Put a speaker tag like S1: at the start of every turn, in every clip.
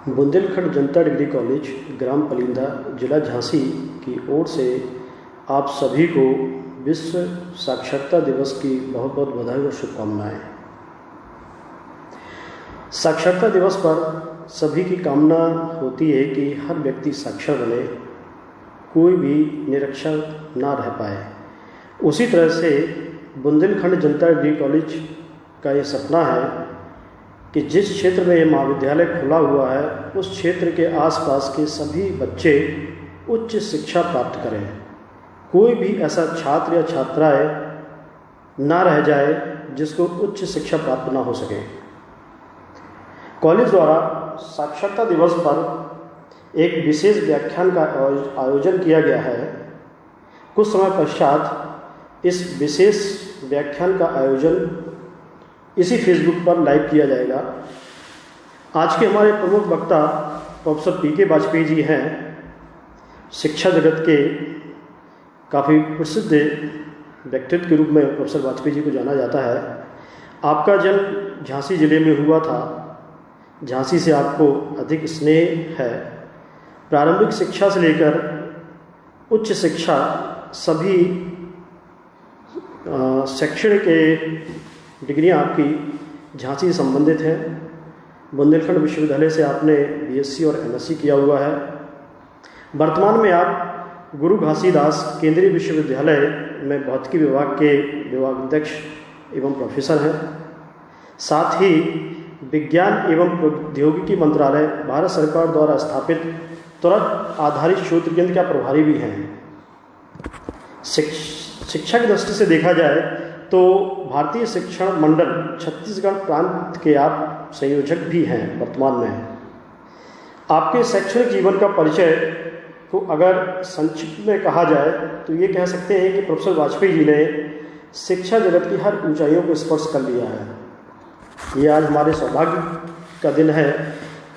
S1: बुंदेलखंड जनता degree college, ग्राम पलिंदा, जिला झांसी की ओर से आप सभी को विश्व साक्षरता दिवस की बहुत बहुत बधाई और शुभकामनाएं। साक्षरता दिवस पर सभी की कामना होती है कि हर व्यक्ति साक्षर बने, कोई भी निरक्षर ना रह पाए। उसी तरह से बुंदेलखंड जनता डिग्री कॉलेज का ये सपना है कि जिस क्षेत्र में ये महाविद्यालय खुला हुआ है उस क्षेत्र के आसपास के सभी बच्चे उच्च शिक्षा प्राप्त करें। कोई भी ऐसा छात्र या छात्राएं ना रह जाए जिसको उच्च शिक्षा प्राप्त ना हो सके। कॉलेज द्वारा साक्षरता दिवस पर एक विशेष व्याख्यान का आयोजन किया गया है। कुछ समय पश्चात इस विशेष व्याख्यान का आयोजन इसी फेसबुक पर लाइव किया जाएगा। आज के हमारे प्रमुख वक्ता प्रोफेसर पी.के. वाजपेयी जी हैं। शिक्षा जगत के काफ़ी प्रसिद्ध व्यक्तित्व के रूप में प्रोफेसर वाजपेयी जी को जाना जाता है। आपका जन्म झांसी जिले में हुआ था। झांसी से आपको अधिक स्नेह है। प्रारंभिक शिक्षा से लेकर उच्च शिक्षा सभी शैक्षणिक के डिग्रियां आपकी झांसी से संबंधित हैं। बुंदेलखंड विश्वविद्यालय से आपने बीएससी और एमएससी किया हुआ है। वर्तमान में आप गुरु घासीदास केंद्रीय विश्वविद्यालय में भौतिकी विभाग के विभागाध्यक्ष एवं प्रोफेसर हैं। साथ ही विज्ञान एवं प्रौद्योगिकी मंत्रालय भारत सरकार द्वारा स्थापित त्वरित आधारित शोध केंद्र का प्रभारी भी हैं। शिक्षा की दृष्टि से देखा जाए तो भारतीय शिक्षण मंडल छत्तीसगढ़ प्रांत के आप संयोजक भी हैं वर्तमान में। आपके शैक्षणिक जीवन का परिचय को अगर संक्षिप्त में कहा जाए तो ये कह सकते हैं कि प्रोफेसर वाजपेयी जी ने शिक्षा जगत की हर ऊंचाइयों को स्पर्श कर लिया है। ये आज हमारे सौभाग्य का दिन है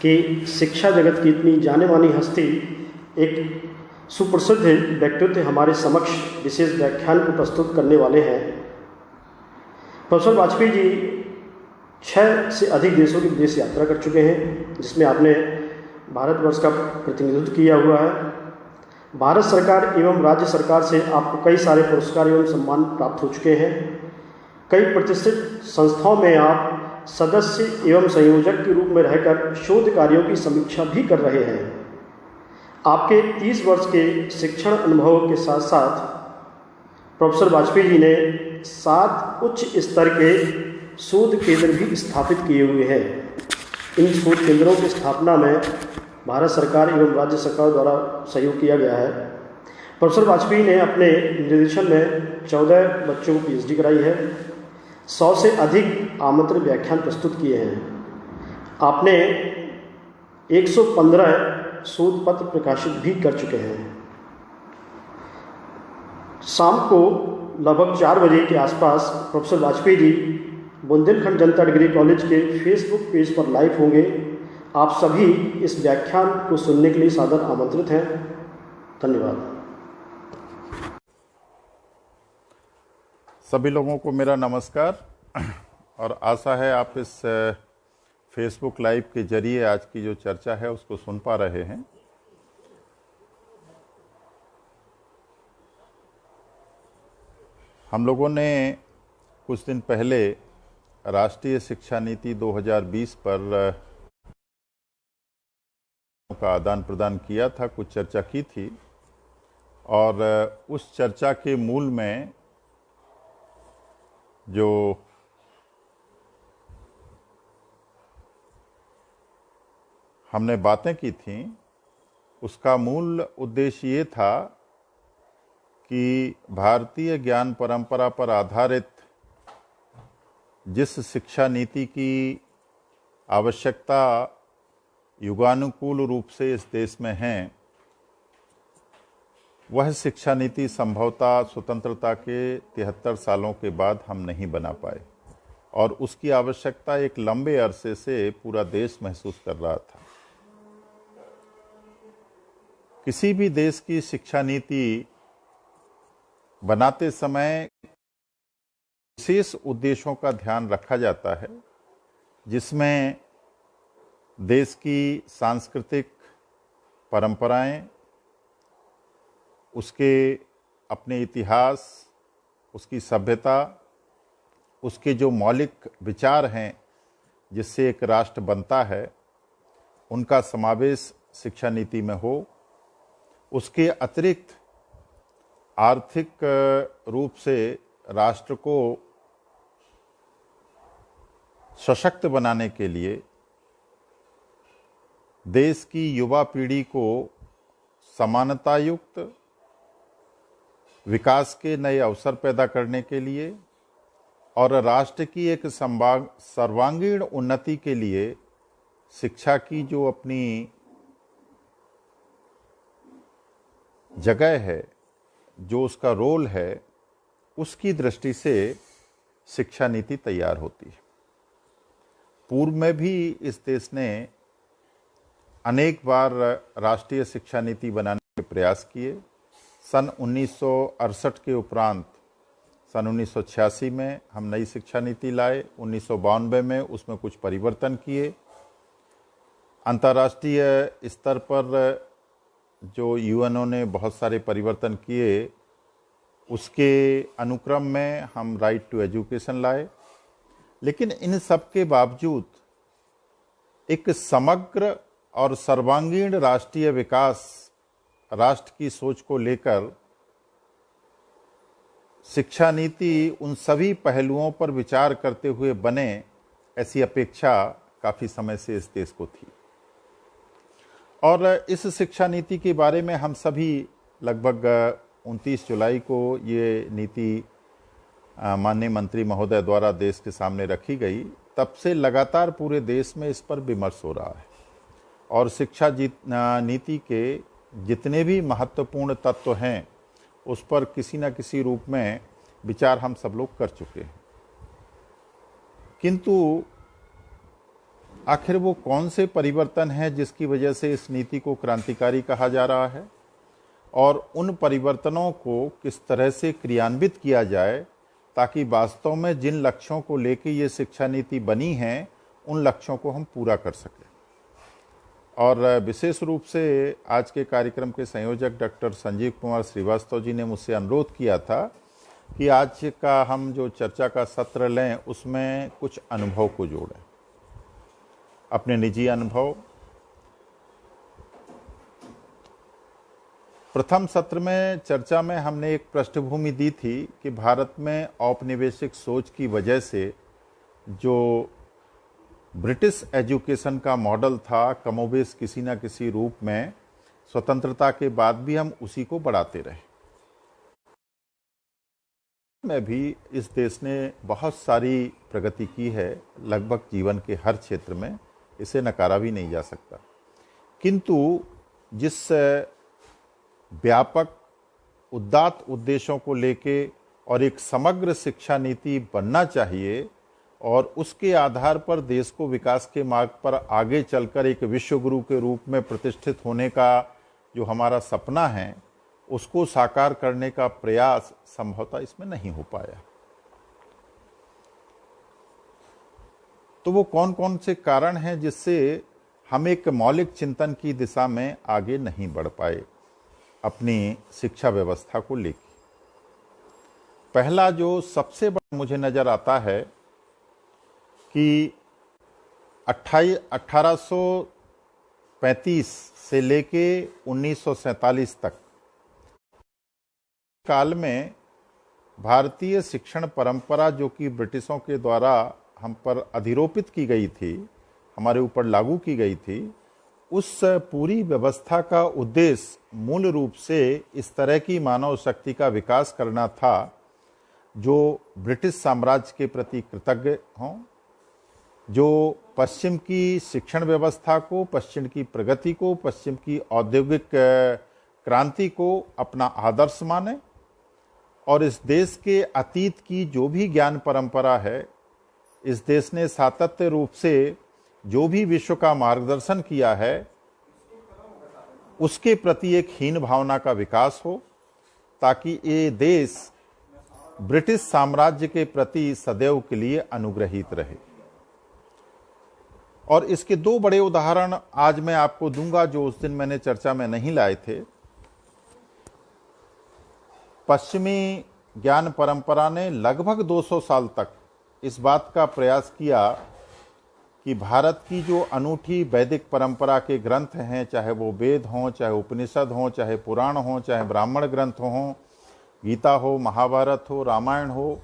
S1: कि शिक्षा जगत की इतनी जाने मानी हस्ती, एक सुप्रसिद्ध व्यक्तित्व हमारे समक्ष विशेष व्याख्यान को प्रस्तुत करने वाले हैं। प्रोफेसर वाजपेयी जी 6 से अधिक देशों की विदेश यात्रा कर चुके हैं, जिसमें आपने भारतवर्ष का प्रतिनिधित्व किया हुआ है। भारत सरकार एवं राज्य सरकार से आपको कई सारे पुरस्कार एवं सम्मान प्राप्त हो चुके हैं। कई प्रतिष्ठित संस्थाओं में आप सदस्य एवं संयोजक के रूप में रहकर शोध कार्यों की समीक्षा भी कर रहे हैं। आपके 30 वर्ष के शिक्षण अनुभव के साथ साथ प्रोफेसर वाजपेयी जी ने 7 उच्च स्तर के शोध केंद्र भी स्थापित किए हुए हैं। इन शोध केंद्रों की स्थापना में भारत सरकार एवं राज्य सरकार द्वारा सहयोग किया गया है। प्रोफेसर वाजपेयी ने अपने निर्देशन में 14 बच्चों को पीएचडी कराई है। 100 से अधिक आमंत्रित व्याख्यान प्रस्तुत किए हैं। आपने 115 शोध पत्र प्रकाशित भी कर चुके हैं। शाम को लगभग 4 बजे के आसपास प्रोफेसर वाजपेयी जी बुंदेलखंड जनता डिग्री कॉलेज के फेसबुक पेज पर लाइव होंगे। आप सभी इस व्याख्यान को सुनने के लिए सादर आमंत्रित हैं। धन्यवाद।
S2: सभी लोगों को मेरा नमस्कार और आशा है आप इस फेसबुक लाइव के जरिए आज की जो चर्चा है उसको सुन पा रहे हैं। हम लोगों ने कुछ दिन पहले राष्ट्रीय शिक्षा नीति 2020 पर का आदान प्रदान किया था, कुछ चर्चा की थी और उस चर्चा के मूल में जो हमने बातें की थी उसका मूल उद्देश्य ये था कि भारतीय ज्ञान परंपरा पर आधारित जिस शिक्षा नीति की आवश्यकता युगानुकूल रूप से इस देश में है, वह शिक्षा नीति संभवतः स्वतंत्रता के 73 सालों के बाद हम नहीं बना पाए और उसकी आवश्यकता एक लंबे अरसे से पूरा देश महसूस कर रहा था। किसी भी देश की शिक्षा नीति बनाते समय विशेष उद्देश्यों का ध्यान रखा जाता है, जिसमें देश की सांस्कृतिक परंपराएं, उसके अपने इतिहास, उसकी सभ्यता, उसके जो मौलिक विचार हैं जिससे एक राष्ट्र बनता है, उनका समावेश शिक्षा नीति में हो। उसके अतिरिक्त आर्थिक रूप से राष्ट्र को सशक्त बनाने के लिए, देश की युवा पीढ़ी को समानतायुक्त विकास के नए अवसर पैदा करने के लिए और राष्ट्र की एक सर्वांगीण उन्नति के लिए शिक्षा की जो अपनी जगह है, जो उसका रोल है, उसकी दृष्टि से शिक्षा नीति तैयार होती है। पूर्व में भी इस देश ने अनेक बार राष्ट्रीय शिक्षा नीति बनाने के प्रयास किए। सन 1968 के उपरांत सन 1986 में हम नई शिक्षा नीति लाए, 1992 में उसमें कुछ परिवर्तन किए। अंतर्राष्ट्रीय स्तर पर जो यूएनओ ने बहुत सारे परिवर्तन किए, उसके अनुक्रम में हम राइट टू एजुकेशन लाए। लेकिन इन सब के बावजूद एक समग्र और सर्वांगीण राष्ट्रीय विकास, राष्ट्र की सोच को लेकर शिक्षा नीति उन सभी पहलुओं पर विचार करते हुए बने, ऐसी अपेक्षा काफ़ी समय से इस देश को थी। और इस शिक्षा नीति के बारे में हम सभी लगभग 29 जुलाई को ये नीति माननीय मंत्री महोदय द्वारा देश के सामने रखी गई, तब से लगातार पूरे देश में इस पर विमर्श हो रहा है। और शिक्षा नीति के जितने भी महत्वपूर्ण तत्व हैं, उस पर किसी न किसी रूप में विचार हम सब लोग कर चुके हैं। किंतु आखिर वो कौन से परिवर्तन हैं जिसकी वजह से इस नीति को क्रांतिकारी कहा जा रहा है, और उन परिवर्तनों को किस तरह से क्रियान्वित किया जाए ताकि वास्तव में जिन लक्ष्यों को लेकर ये शिक्षा नीति बनी है, उन लक्ष्यों को हम पूरा कर सकें। और विशेष रूप से आज के कार्यक्रम के संयोजक डॉक्टर संजीव कुमार श्रीवास्तव जी ने मुझसे अनुरोध किया था कि आज का हम जो चर्चा का सत्र लें, उसमें कुछ अनुभव को जोड़ें, अपने निजी अनुभव। प्रथम सत्र में चर्चा में हमने एक पृष्ठभूमि दी थी कि भारत में औपनिवेशिक सोच की वजह से जो ब्रिटिश एजुकेशन का मॉडल था, कमोबेश किसी न किसी रूप में स्वतंत्रता के बाद भी हम उसी को बढ़ाते रहे। में भी इस देश ने बहुत सारी प्रगति की है, लगभग जीवन के हर क्षेत्र में, इसे नकारा भी नहीं जा सकता। किंतु जिस व्यापक उदात्त उद्देश्यों को लेके और एक समग्र शिक्षा नीति बनना चाहिए और उसके आधार पर देश को विकास के मार्ग पर आगे चलकर एक विश्व गुरु के रूप में प्रतिष्ठित होने का जो हमारा सपना है, उसको साकार करने का प्रयास संभवतः इसमें नहीं हो पाया। तो वो कौन कौन से कारण हैं जिससे हम एक मौलिक चिंतन की दिशा में आगे नहीं बढ़ पाए अपनी शिक्षा व्यवस्था को लेकर? पहला जो सबसे बड़ा मुझे नजर आता है कि 1835 से लेके 1947 तक काल में भारतीय शिक्षण परंपरा, जो कि ब्रिटिशों के द्वारा हम पर अधिरोपित की गई थी, हमारे ऊपर लागू की गई थी, उस पूरी व्यवस्था का उद्देश्य मूल रूप से इस तरह की मानव शक्ति का विकास करना था जो ब्रिटिश साम्राज्य के प्रति कृतज्ञ हों, जो पश्चिम की शिक्षण व्यवस्था को, पश्चिम की प्रगति को, पश्चिम की औद्योगिक क्रांति को अपना आदर्श माने और इस देश के अतीत की जो भी ज्ञान परंपरा है, इस देश ने सातत्य रूप से जो भी विश्व का मार्गदर्शन किया है, उसके प्रति एक हीन भावना का विकास हो, ताकि ये देश ब्रिटिश साम्राज्य के प्रति सदैव के लिए अनुग्रहित रहे। और इसके दो बड़े उदाहरण आज मैं आपको दूंगा जो उस दिन मैंने चर्चा में नहीं लाए थे। पश्चिमी ज्ञान परंपरा ने लगभग 200 साल तक इस बात का प्रयास किया कि भारत की जो अनूठी वैदिक परंपरा के ग्रंथ हैं, चाहे वो वेद हों, चाहे उपनिषद हों, चाहे पुराण हों, चाहे ब्राह्मण ग्रंथ हों, गीता हो, महाभारत हो, रामायण हो,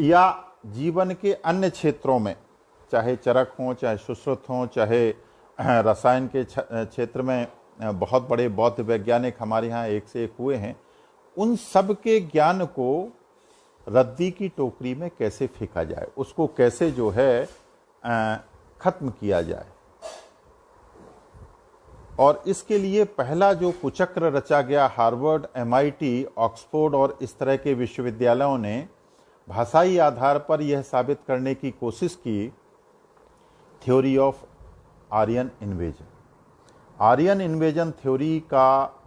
S2: या जीवन के अन्य क्षेत्रों में चाहे चरक हों, चाहे सुश्रुत हों, चाहे रसायन के क्षेत्र में बहुत बड़े बौद्ध वैज्ञानिक हमारे यहाँ एक से एक हुए हैं, उन सब के ज्ञान को रद्दी की टोकरी में कैसे फेंका जाए, उसको कैसे जो है खत्म किया जाए। और इसके लिए पहला जो कुचक्र रचा गया, हार्वर्ड, MIT, ऑक्सफोर्ड और इस तरह के विश्वविद्यालयों ने भाषाई आधार पर यह साबित करने की कोशिश की, theory of Aryan invasion. Aryan invasion theory का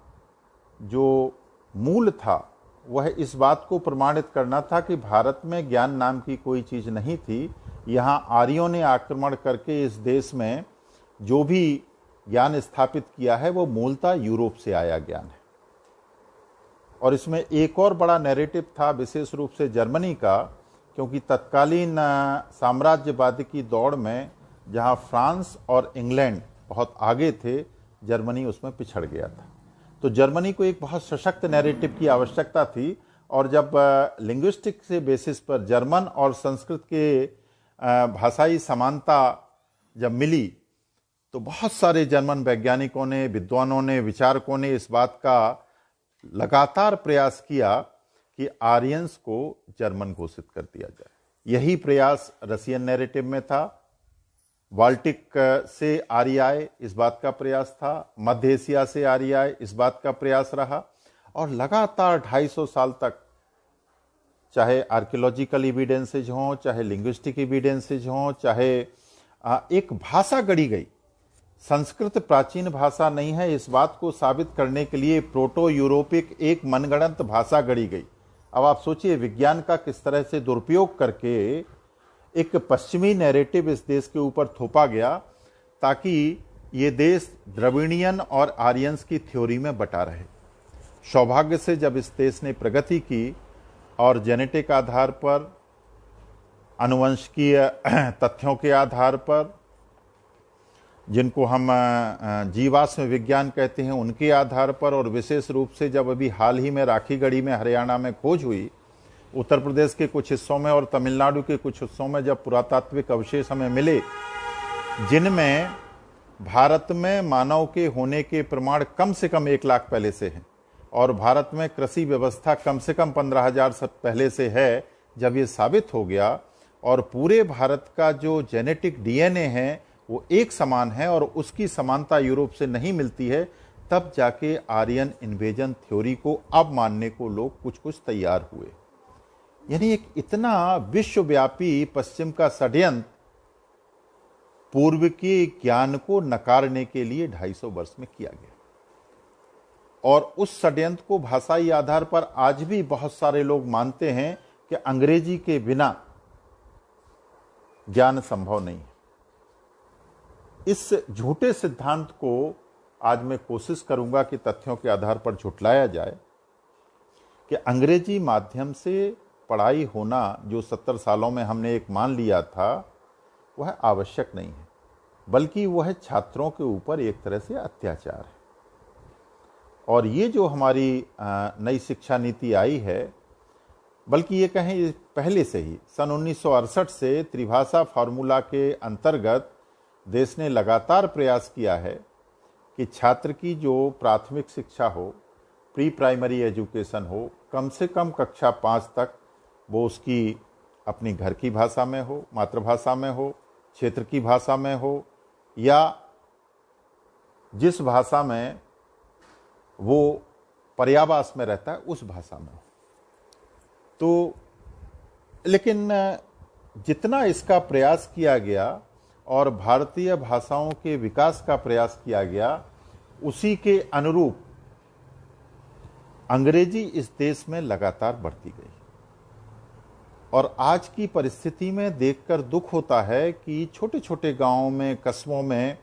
S2: जो मूल था वह इस बात को प्रमाणित करना था कि भारत में ज्ञान नाम की कोई चीज़ नहीं थी। यहाँ आर्यों ने आक्रमण करके इस देश में जो भी ज्ञान स्थापित किया है वो मूलतः यूरोप से आया ज्ञान है। और इसमें एक और बड़ा नैरेटिव था, विशेष रूप से जर्मनी का, क्योंकि तत्कालीन साम्राज्यवाद की दौड़ में जहाँ फ्रांस और इंग्लैंड बहुत आगे थे, जर्मनी उसमें पिछड़ गया था। तो जर्मनी को एक बहुत सशक्त नैरेटिव की आवश्यकता थी। और जब लिंग्विस्टिक से बेसिस पर जर्मन और संस्कृत के भाषाई समानता जब मिली, तो बहुत सारे जर्मन वैज्ञानिकों ने, विद्वानों ने, विचारकों ने इस बात का लगातार प्रयास किया कि आर्यंस को जर्मन घोषित कर दिया जाए। यही प्रयास रशियन नैरेटिव में था। बाल्टिक से आर्य आए, इस बात का प्रयास था। मध्य एशिया से आर्य आए, इस बात का प्रयास रहा। और लगातार 250 साल तक, चाहे आर्कियोलॉजिकल एविडेंसेज हों, चाहे लिंग्विस्टिक एविडेंसेज हों, चाहे एक भाषा गढ़ी गई। संस्कृत प्राचीन भाषा नहीं है, इस बात को साबित करने के लिए प्रोटो यूरोपिक एक मनगढ़ंत भाषा गढ़ी गई। अब आप सोचिए विज्ञान का किस तरह से दुरुपयोग करके एक पश्चिमी नैरेटिव इस देश के ऊपर थोपा गया ताकि ये देश द्रविड़ियन और आर्यंस की थ्योरी में बटा रहे। सौभाग्य से जब इस देश ने प्रगति की और जेनेटिक आधार पर, आनुवंशिकीय तथ्यों के आधार पर, जिनको हम जीवाश्म विज्ञान कहते हैं, उनके आधार पर, और विशेष रूप से जब अभी हाल ही में राखीगढ़ी में हरियाणा में खोज हुई, उत्तर प्रदेश के कुछ हिस्सों में और तमिलनाडु के कुछ हिस्सों में जब पुरातात्विक अवशेष हमें मिले जिनमें भारत में मानव के होने के प्रमाण कम से कम 1 लाख पहले से हैं और भारत में कृषि व्यवस्था कम से कम 15,000 पहले से है, जब ये साबित हो गया और पूरे भारत का जो जेनेटिक DNA है वो एक समान है और उसकी समानता यूरोप से नहीं मिलती है, तब जाके आर्यन इन्वेजन थ्योरी को अब मानने को लोग कुछ कुछ तैयार हुए। यानी एक इतना विश्वव्यापी पश्चिम का षड्यंत्र पूर्व के ज्ञान को नकारने के लिए 250 वर्ष में किया गया। और उस षड्यंत्र को भाषाई आधार पर आज भी बहुत सारे लोग मानते हैं कि अंग्रेजी के बिना ज्ञान संभव नहीं है। इस झूठे सिद्धांत को आज मैं कोशिश करूंगा कि तथ्यों के आधार पर झुटलाया जाए कि अंग्रेजी माध्यम से पढ़ाई होना जो 70 सालों में हमने एक मान लिया था वह आवश्यक नहीं है, बल्कि वह छात्रों के ऊपर एक तरह से अत्याचार है। और ये जो हमारी नई शिक्षा नीति आई है, बल्कि ये कहें पहले से ही सन 1968 से त्रिभाषा फार्मूला के अंतर्गत देश ने लगातार प्रयास किया है कि छात्र की जो प्राथमिक शिक्षा हो, प्री प्राइमरी एजुकेशन हो, कम से कम कक्षा 5 तक वो उसकी अपनी घर की भाषा में हो, मातृभाषा में हो, क्षेत्र की भाषा में हो, या जिस भाषा में वो पर्यावास में रहता है उस भाषा में हो। तो लेकिन जितना इसका प्रयास किया गया और भारतीय भाषाओं के विकास का प्रयास किया गया, उसी के अनुरूप अंग्रेजी इस देश में लगातार बढ़ती गई। और आज की परिस्थिति में देखकर दुख होता है कि छोटे छोटे गांवों में, कस्बों में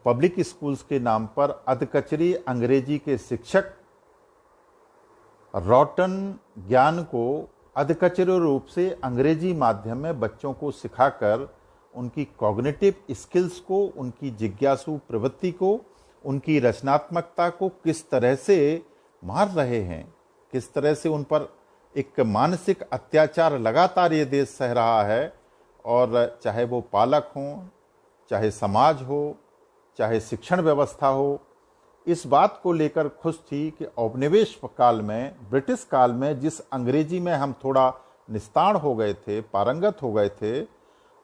S2: पब्लिक स्कूल्स के नाम पर अधकचरी अंग्रेजी के शिक्षक रॉटन ज्ञान को अधकचरे रूप से अंग्रेजी माध्यम में बच्चों को सिखाकर उनकी कॉग्निटिव स्किल्स को, उनकी जिज्ञासु प्रवृत्ति को, उनकी रचनात्मकता को किस तरह से मार रहे हैं, किस तरह से उन पर एक मानसिक अत्याचार लगातार ये देश सह रहा है। और चाहे वो पालक हों, चाहे समाज हो, चाहे शिक्षण व्यवस्था हो, इस बात को लेकर खुश थी कि औपनिवेश काल में, ब्रिटिश काल में जिस अंग्रेजी में हम थोड़ा निस्तार हो गए थे, पारंगत हो गए थे,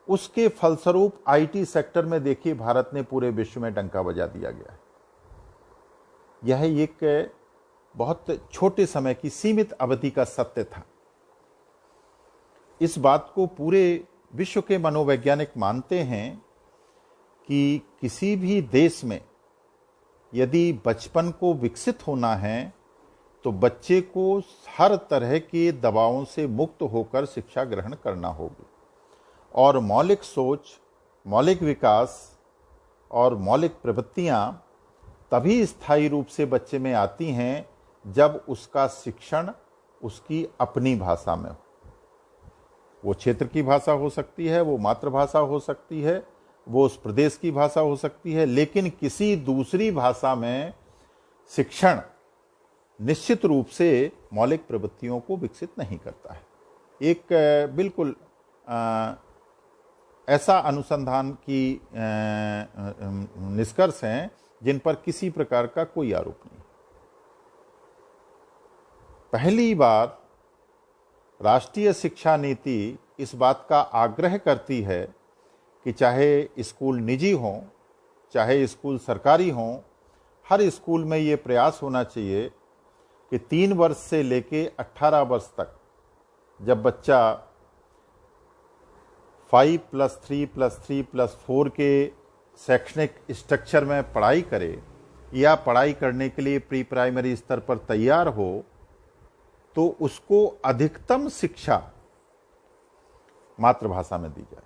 S2: उसके फलस्वरूप आईटी सेक्टर में देखिए भारत ने पूरे विश्व में डंका बजा दिया गया है। यह एक बहुत छोटे समय की सीमित अवधि का सत्य था। इस बात को पूरे विश्व के मनोवैज्ञानिक मानते हैं कि किसी भी देश में यदि बचपन को विकसित होना है तो बच्चे को हर तरह के दबावों से मुक्त होकर शिक्षा ग्रहण करना होगी। और मौलिक सोच, मौलिक विकास और मौलिक प्रवृत्तियां तभी स्थायी रूप से बच्चे में आती हैं जब उसका शिक्षण उसकी अपनी भाषा में हो। वो क्षेत्र की भाषा हो सकती है, वो मातृभाषा हो सकती है, वो उस प्रदेश की भाषा हो सकती है, लेकिन किसी दूसरी भाषा में शिक्षण निश्चित रूप से मौलिक प्रवृत्तियों को विकसित नहीं करता है। एक बिल्कुल ऐसा अनुसंधान की निष्कर्ष हैं जिन पर किसी प्रकार का कोई आरोप नहीं। पहली बार राष्ट्रीय शिक्षा नीति इस बात का आग्रह करती है कि चाहे स्कूल निजी हों, चाहे स्कूल सरकारी हों, हर स्कूल में ये प्रयास होना चाहिए कि 3 वर्ष से लेके 18 वर्ष तक जब बच्चा 5+3+3+4 के शैक्षणिक स्ट्रक्चर में पढ़ाई करे या पढ़ाई करने के लिए प्री प्राइमरी स्तर पर तैयार हो, तो उसको अधिकतम शिक्षा मातृभाषा में दी जाए।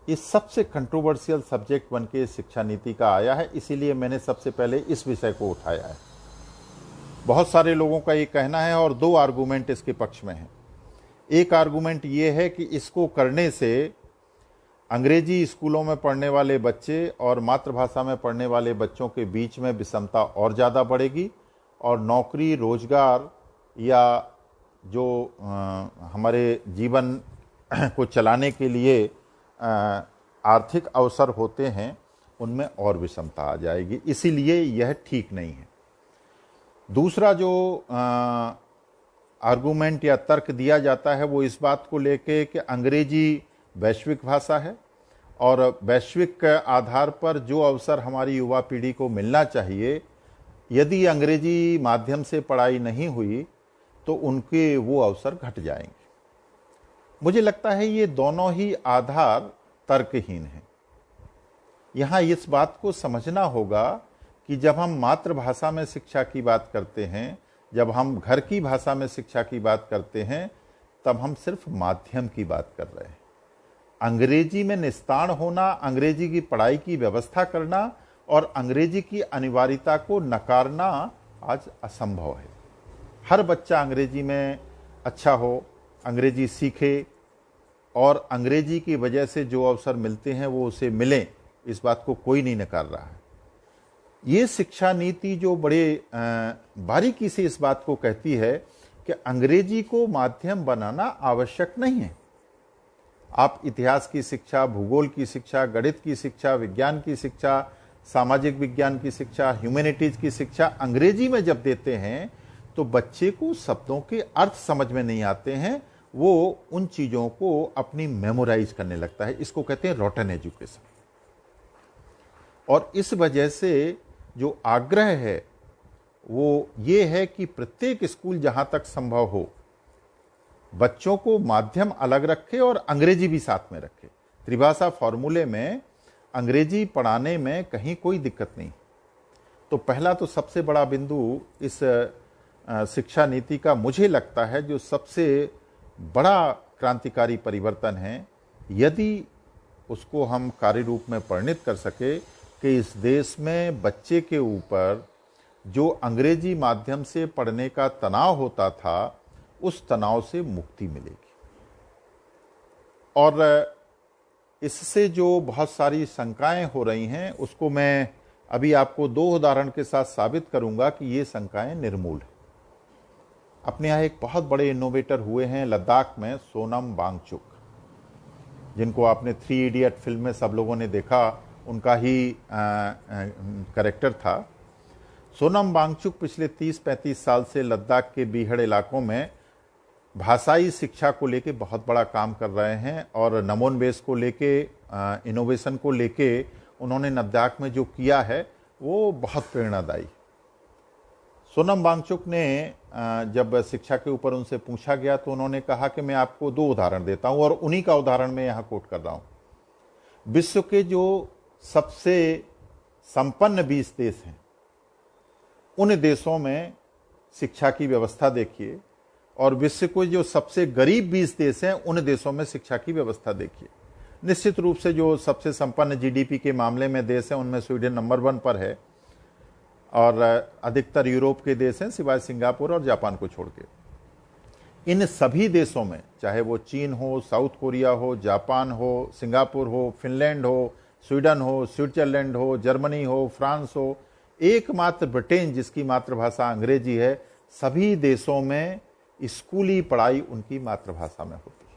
S2: ये सबसे कंट्रोवर्शियल सब्जेक्ट बन के शिक्षा नीति का आया है, इसीलिए मैंने सबसे पहले इस विषय को उठाया है। बहुत सारे लोगों का ये कहना है और 2 आर्गूमेंट इसके पक्ष में हैं। एक आर्गूमेंट ये है कि इसको करने से अंग्रेजी स्कूलों में पढ़ने वाले बच्चे और मातृभाषा में पढ़ने वाले बच्चों के बीच में विषमता और ज़्यादा बढ़ेगी और नौकरी, रोजगार या जो हमारे जीवन को चलाने के लिए आर्थिक अवसर होते हैं उनमें और विषमता आ जाएगी, इसीलिए यह ठीक नहीं है। दूसरा जो आर्गूमेंट या तर्क दिया जाता है वो इस बात को लेके कि अंग्रेजी वैश्विक भाषा है और वैश्विक आधार पर जो अवसर हमारी युवा पीढ़ी को मिलना चाहिए, यदि अंग्रेजी माध्यम से पढ़ाई नहीं हुई तो उनके वो अवसर घट जाएंगे। मुझे लगता है ये दोनों ही आधार तर्कहीन हैं। यहाँ इस बात को समझना होगा कि जब हम मातृभाषा में शिक्षा की बात करते हैं, जब हम घर की भाषा में शिक्षा की बात करते हैं, तब हम सिर्फ माध्यम की बात कर रहे हैं। अंग्रेजी में निस्तार होना, अंग्रेजी की पढ़ाई की व्यवस्था करना और अंग्रेजी की अनिवार्यता को नकारना आज असंभव है। हर बच्चा अंग्रेजी में अच्छा हो, अंग्रेजी सीखे और अंग्रेजी की वजह से जो अवसर मिलते हैं वो उसे मिलें, इस बात को कोई नहीं नकार रहा है। ये शिक्षा नीति जो बड़े बारीकी से इस बात को कहती है कि अंग्रेजी को माध्यम बनाना आवश्यक नहीं है। आप इतिहास की शिक्षा, भूगोल की शिक्षा, गणित की शिक्षा, विज्ञान की शिक्षा, सामाजिक विज्ञान की शिक्षा, ह्यूमैनिटीज की शिक्षा अंग्रेजी में जब देते हैं तो बच्चे को शब्दों के अर्थ समझ में नहीं आते हैं, वो उन चीज़ों को अपनी मेमोराइज करने लगता है। इसको कहते हैं रॉटन एजुकेशन। और इस वजह से जो आग्रह है वो ये है कि प्रत्येक स्कूल जहाँ तक संभव हो बच्चों को माध्यम अलग रखे और अंग्रेजी भी साथ में रखे। त्रिभाषा फॉर्मूले में अंग्रेजी पढ़ाने में कहीं कोई दिक्कत नहीं। तो पहला तो सबसे बड़ा बिंदु इस शिक्षा नीति का मुझे लगता है जो सबसे बड़ा क्रांतिकारी परिवर्तन है, यदि उसको हम कार्य रूप में परिणित कर सके कि इस देश में बच्चे के ऊपर जो अंग्रेजी माध्यम से पढ़ने का तनाव होता था, उस तनाव से मुक्ति मिलेगी। और इससे जो बहुत सारी शंकाएं हो रही हैं, उसको मैं अभी आपको 2 उदाहरण के साथ साबित करूंगा कि ये शंकाएं निर्मूल हैं। अपने यहाँ एक बहुत बड़े इनोवेटर हुए हैं लद्दाख में, सोनम वांगचुक, जिनको आपने 3 इडियट फिल्म में सब लोगों ने देखा, उनका ही कैरेक्टर था। सोनम वांगचुक पिछले 30-35 साल से लद्दाख के बीहड़ इलाकों में भाषाई शिक्षा को लेके बहुत बड़ा काम कर रहे हैं और नमोन्वेष को लेके, इनोवेशन को लेके उन्होंने लद्दाख में जो किया है वो बहुत प्रेरणादायी। सोनम वांगचुक ने जब शिक्षा के ऊपर उनसे पूछा गया तो उन्होंने कहा कि मैं आपको 2 उदाहरण देता हूं, और उन्हीं का उदाहरण मैं यहां कोट कर रहा हूं। विश्व के जो सबसे संपन्न 20 देश हैं, उन देशों में शिक्षा की व्यवस्था देखिए, और विश्व के जो सबसे गरीब 20 देश हैं, उन देशों में शिक्षा की व्यवस्था देखिए। निश्चित रूप से जो सबसे संपन्न जीडीपी के मामले में देश हैं, उनमें स्वीडन नंबर 1 पर है, और अधिकतर यूरोप के देश हैं सिवाय सिंगापुर और जापान को छोड़ के। इन सभी देशों में, चाहे वो चीन हो, साउथ कोरिया हो, जापान हो, सिंगापुर हो, फिनलैंड हो, स्वीडन हो, स्विट्जरलैंड हो, जर्मनी हो, फ्रांस हो, एकमात्र ब्रिटेन जिसकी मातृभाषा अंग्रेजी है, सभी देशों में स्कूली पढ़ाई उनकी मातृभाषा में होती है।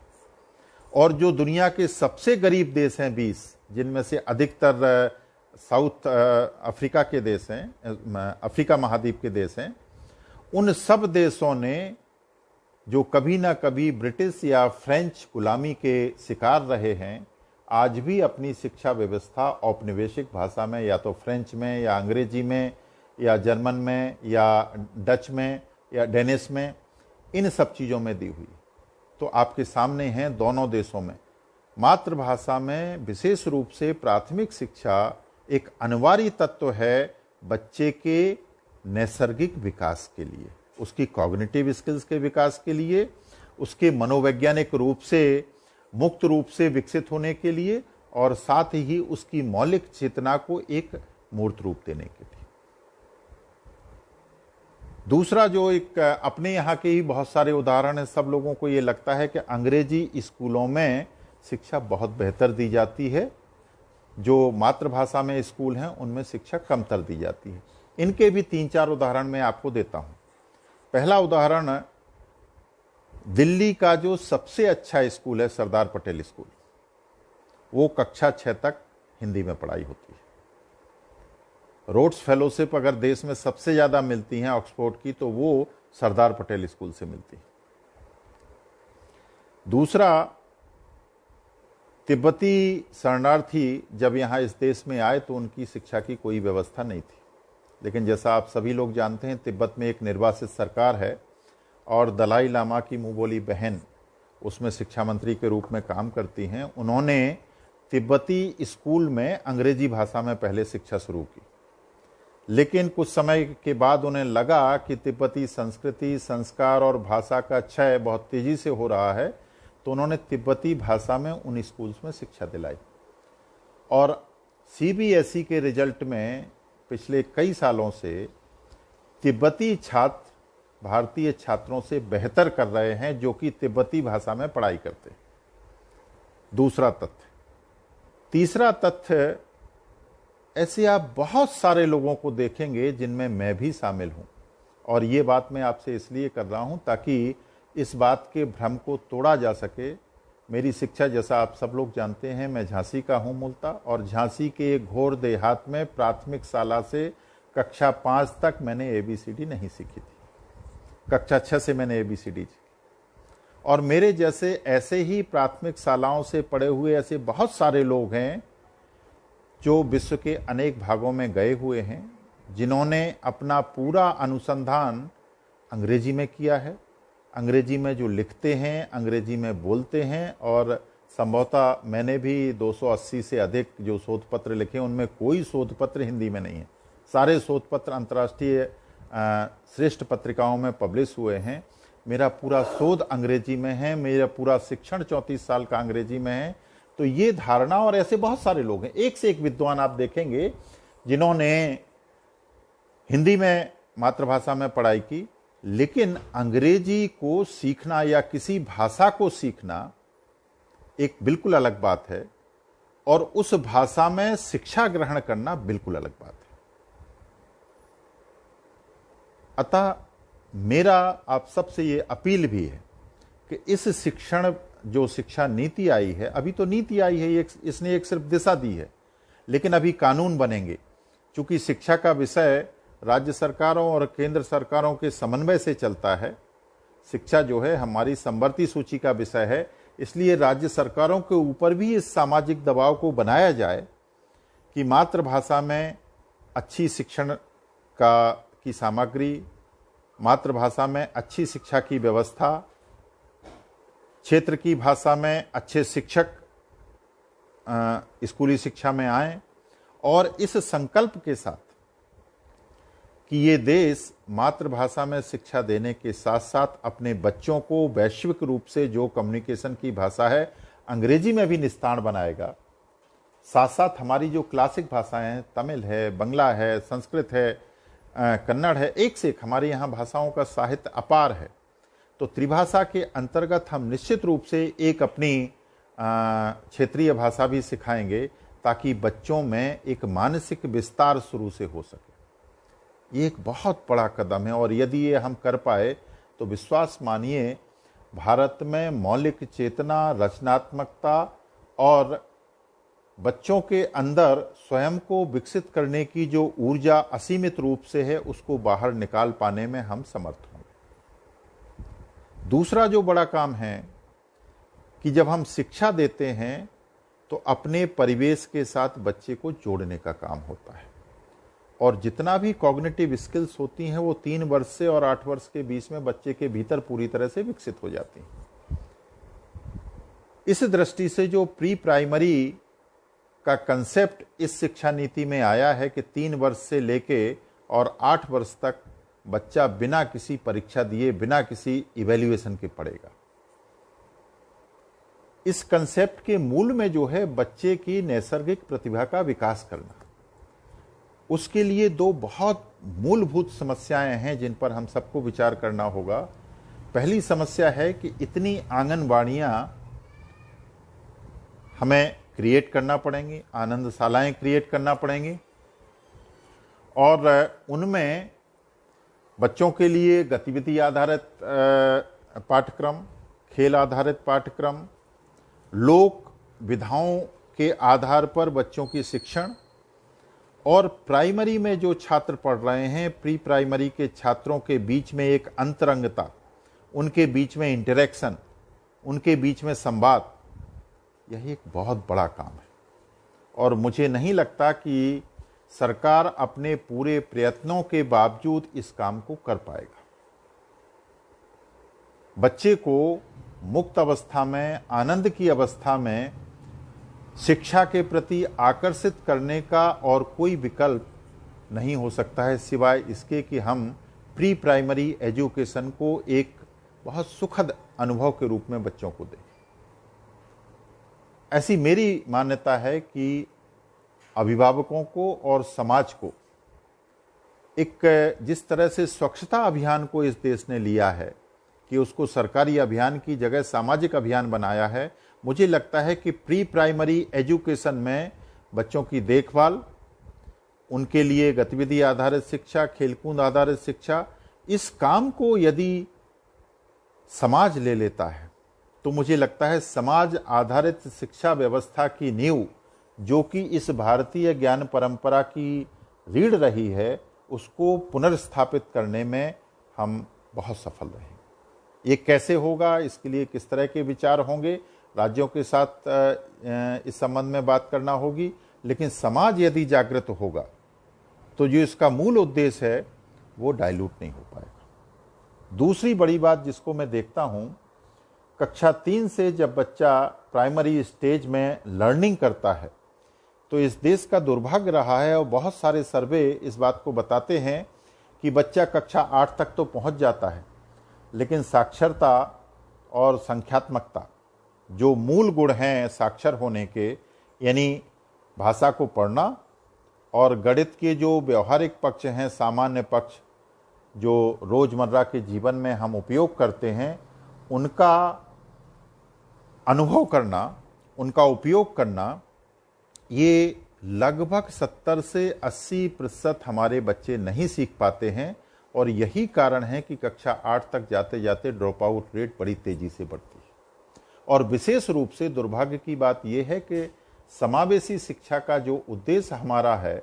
S2: और जो दुनिया के सबसे गरीब देश हैं 20, जिनमें से अधिकतर साउथ अफ्रीका के देश हैं, अफ्रीका महाद्वीप के देश हैं, उन सब देशों ने जो कभी ना कभी ब्रिटिश या फ्रेंच गुलामी के शिकार रहे हैं, आज भी अपनी शिक्षा व्यवस्था औपनिवेशिक भाषा में, या तो फ्रेंच में या अंग्रेजी में या जर्मन में या डच में या डेनिश में, इन सब चीज़ों में दी हुई। तो आपके सामने हैं दोनों देशों में मातृभाषा में विशेष रूप से प्राथमिक शिक्षा एक अनिवार्य तत्व है बच्चे के नैसर्गिक विकास के लिए, उसकी कॉग्निटिव स्किल्स के विकास के लिए, उसके मनोवैज्ञानिक रूप से मुक्त रूप से विकसित होने के लिए, और साथ ही उसकी मौलिक चेतना को एक मूर्त रूप देने के लिए। दूसरा जो एक अपने यहाँ के ही बहुत सारे उदाहरण है, सब लोगों को ये लगता है कि अंग्रेजी स्कूलों में शिक्षा बहुत बेहतर दी जाती है, जो मातृभाषा में स्कूल हैं उनमें शिक्षा कमतर दी जाती है। इनके भी 3-4 उदाहरण मैं आपको देता हूं। पहला उदाहरण, दिल्ली का जो सबसे अच्छा स्कूल है सरदार पटेल स्कूल, वो कक्षा 6 तक हिंदी में पढ़ाई होती है। रोड्स फेलोशिप अगर देश में सबसे ज्यादा मिलती हैं ऑक्सफोर्ड की, तो वो सरदार पटेल स्कूल से मिलती है। दूसरा, तिब्बती शरणार्थी जब यहाँ इस देश में आए तो उनकी शिक्षा की कोई व्यवस्था नहीं थी, लेकिन जैसा आप सभी लोग जानते हैं तिब्बत में एक निर्वासित सरकार है और दलाई लामा की मुँह बोली बहन उसमें शिक्षा मंत्री के रूप में काम करती हैं। उन्होंने तिब्बती स्कूल में अंग्रेजी भाषा में पहले शिक्षा शुरू की, लेकिन कुछ समय के बाद उन्हें लगा कि तिब्बती संस्कृति, संस्कार और भाषा का क्षय बहुत तेजी से हो रहा है, तो उन्होंने तिब्बती भाषा में उन स्कूल्स में शिक्षा दिलाई। और सीबीएसई के रिजल्ट में पिछले कई सालों से तिब्बती छात्र भारतीय छात्रों से बेहतर कर रहे हैं जो कि तिब्बती भाषा में पढ़ाई करते हैं। दूसरा तथ्य। तीसरा तथ्य, ऐसे आप बहुत सारे लोगों को देखेंगे जिनमें मैं भी शामिल हूं, और ये बात मैं आपसे इसलिए कर रहा हूं ताकि इस बात के भ्रम को तोड़ा जा सके। मेरी शिक्षा, जैसा आप सब लोग जानते हैं, मैं झांसी का हूं मूलतः, और झांसी के एक घोर देहात में प्राथमिक शाला से कक्षा 5 तक मैंने ABCD नहीं सीखी थी। कक्षा 6 से मैंने ABCD सीखी, और मेरे जैसे ऐसे ही प्राथमिक शालाओं से पढ़े हुए ऐसे बहुत सारे लोग हैं जो विश्व के अनेक भागों में गए हुए हैं, जिन्होंने अपना पूरा अनुसंधान अंग्रेजी में किया है, अंग्रेजी में जो लिखते हैं, अंग्रेजी में बोलते हैं, और संभवतः मैंने भी 280 से अधिक जो शोध पत्र लिखे, उनमें कोई शोध पत्र हिंदी में नहीं है। सारे शोध पत्र अंतर्राष्ट्रीय श्रेष्ठ पत्रिकाओं में पब्लिश हुए हैं। मेरा पूरा शोध अंग्रेजी में है, मेरा पूरा शिक्षण 34 साल का अंग्रेजी में है। तो ये धारणा, और ऐसे बहुत सारे लोग हैं, एक से एक विद्वान आप देखेंगे जिन्होंने हिंदी में मातृभाषा में पढ़ाई की, लेकिन अंग्रेजी को सीखना या किसी भाषा को सीखना एक बिल्कुल अलग बात है, और उस भाषा में शिक्षा ग्रहण करना बिल्कुल अलग बात है। अतः मेरा आप सबसे ये अपील भी है कि इस जो शिक्षा नीति आई है, अभी तो नीति आई है, इसने एक सिर्फ दिशा दी है, लेकिन अभी कानून बनेंगे। चूंकि शिक्षा का विषय राज्य सरकारों और केंद्र सरकारों के समन्वय से चलता है, शिक्षा जो है हमारी समवर्ती सूची का विषय है, इसलिए राज्य सरकारों के ऊपर भी इस सामाजिक दबाव को बनाया जाए कि मातृभाषा में अच्छी शिक्षण की सामग्री, मातृभाषा में अच्छी शिक्षा की व्यवस्था, क्षेत्र की भाषा में अच्छे शिक्षक स्कूली शिक्षा में आए, और इस संकल्प के साथ कि ये देश मातृभाषा में शिक्षा देने के साथ साथ अपने बच्चों को वैश्विक रूप से जो कम्युनिकेशन की भाषा है अंग्रेजी में भी निस्तारण बनाएगा। साथ साथ हमारी जो क्लासिक भाषाएं हैं, तमिल है, बंगला है, संस्कृत है, कन्नड़ है, एक से एक हमारे यहाँ भाषाओं का साहित्य अपार है। तो त्रिभाषा के अंतर्गत हम निश्चित रूप से एक अपनी क्षेत्रीय भाषा भी सिखाएंगे, ताकि बच्चों में एक मानसिक विस्तार शुरू से हो सके। ये एक बहुत बड़ा कदम है, और यदि ये हम कर पाए तो विश्वास मानिए, भारत में मौलिक चेतना, रचनात्मकता और बच्चों के अंदर स्वयं को विकसित करने की जो ऊर्जा असीमित रूप से है, उसको बाहर निकाल पाने में हम समर्थ होंगे। दूसरा जो बड़ा काम है कि जब हम शिक्षा देते हैं तो अपने परिवेश के साथ बच्चे को जोड़ने का काम होता है, और जितना भी कॉग्निटिव स्किल्स होती हैं वो 3 वर्ष से और 8 वर्ष के बीच में बच्चे के भीतर पूरी तरह से विकसित हो जाती हैं। इस दृष्टि से जो प्री प्राइमरी का कंसेप्ट इस शिक्षा नीति में आया है कि 3 वर्ष से लेके और 8 वर्ष तक बच्चा बिना किसी परीक्षा दिए, बिना किसी इवैल्यूएशन के पढ़ेगा। इस कंसेप्ट के मूल में जो है बच्चे की नैसर्गिक प्रतिभा का विकास करना, उसके लिए 2 बहुत मूलभूत समस्याएं हैं जिन पर हम सबको विचार करना होगा। पहली समस्या है कि इतनी आंगनबाड़ियां हमें क्रिएट करना पड़ेंगी, आनंदशालाएं क्रिएट करना पड़ेंगी, और उनमें बच्चों के लिए गतिविधि आधारित पाठ्यक्रम, खेल आधारित पाठ्यक्रम, लोक विधाओं के आधार पर बच्चों की शिक्षण, और प्राइमरी में जो छात्र पढ़ रहे हैं, प्री प्राइमरी के छात्रों के बीच में एक अंतरंगता, उनके बीच में इंटरेक्शन, उनके बीच में संवाद, यही एक बहुत बड़ा काम है। और मुझे नहीं लगता कि सरकार अपने पूरे प्रयत्नों के बावजूद इस काम को कर पाएगा। बच्चे को मुक्त अवस्था में, आनंद की अवस्था में शिक्षा के प्रति आकर्षित करने का और कोई विकल्प नहीं हो सकता है सिवाय इसके कि हम प्री प्राइमरी एजुकेशन को एक बहुत सुखद अनुभव के रूप में बच्चों को दें। ऐसी मेरी मान्यता है कि अभिभावकों को और समाज को एक, जिस तरह से स्वच्छता अभियान को इस देश ने लिया है कि उसको सरकारी अभियान की जगह सामाजिक अभियान बनाया है, मुझे लगता है कि प्री प्राइमरी एजुकेशन में बच्चों की देखभाल, उनके लिए गतिविधि आधारित शिक्षा, खेलकूद आधारित शिक्षा, इस काम को यदि समाज ले लेता है तो मुझे लगता है समाज आधारित शिक्षा व्यवस्था की नींव, जो कि इस भारतीय ज्ञान परंपरा की रीढ़ रही है, उसको पुनर्स्थापित करने में हम बहुत सफल रहेंगे। ये कैसे होगा, इसके लिए किस तरह के विचार होंगे, राज्यों के साथ इस संबंध में बात करना होगी, लेकिन समाज यदि जागृत होगा तो जो इसका मूल उद्देश्य है वो डाइल्यूट नहीं हो पाएगा। दूसरी बड़ी बात जिसको मैं देखता हूं, कक्षा 3 से जब बच्चा प्राइमरी स्टेज में लर्निंग करता है तो इस देश का दुर्भाग्य रहा है, और बहुत सारे सर्वे इस बात को बताते हैं कि बच्चा कक्षा 8 तक तो पहुंच जाता है, लेकिन साक्षरता और संख्यात्मकता जो मूल गुण हैं साक्षर होने के, यानी भाषा को पढ़ना और गणित के जो व्यवहारिक पक्ष हैं, सामान्य पक्ष जो रोजमर्रा के जीवन में हम उपयोग करते हैं, उनका अनुभव करना, उनका उपयोग करना, ये लगभग 70 से 80% हमारे बच्चे नहीं सीख पाते हैं। और यही कारण है कि कक्षा 8 तक जाते जाते ड्रॉप आउट रेट बड़ी तेजी से बढ़ती है। और विशेष रूप से दुर्भाग्य की बात यह है कि समावेशी शिक्षा का जो उद्देश्य हमारा है,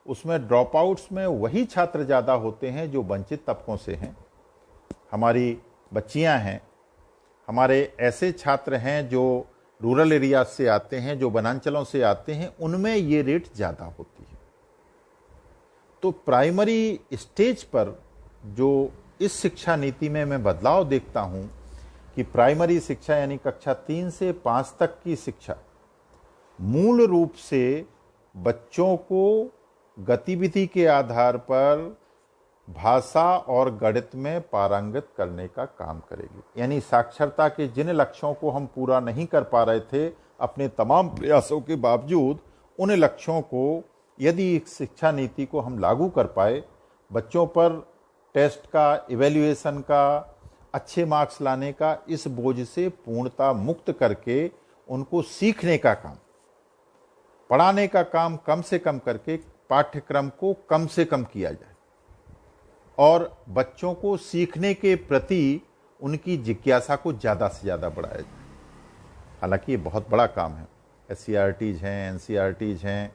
S2: उसमें ड्रॉप आउट्स में वही छात्र ज़्यादा होते हैं जो वंचित तबकों से हैं। हमारी बच्चियां हैं, हमारे ऐसे छात्र हैं जो रूरल एरिया से आते हैं, जो वनांचलों से आते हैं, उनमें ये रेट ज़्यादा होती है। तो प्राइमरी स्टेज पर जो इस शिक्षा नीति में मैं बदलाव देखता हूं कि प्राइमरी शिक्षा यानी कक्षा 3 से 5 तक की शिक्षा मूल रूप से बच्चों को गतिविधि के आधार पर भाषा और गणित में पारंगत करने का काम करेगी। यानी साक्षरता के जिन लक्ष्यों को हम पूरा नहीं कर पा रहे थे अपने तमाम प्रयासों के बावजूद, उन लक्ष्यों को यदि इस शिक्षा नीति को हम लागू कर पाए, बच्चों पर टेस्ट का, इवैल्यूएशन का, अच्छे मार्क्स लाने का इस बोझ से पूर्णता मुक्त करके उनको सीखने का काम, पढ़ाने का काम कम से कम करके पाठ्यक्रम को कम से कम किया जाए और बच्चों को सीखने के प्रति उनकी जिज्ञासा को ज़्यादा से ज़्यादा बढ़ाया जाए। हालांकि ये बहुत बड़ा काम है। SCERTs हैं, NCERTs हैं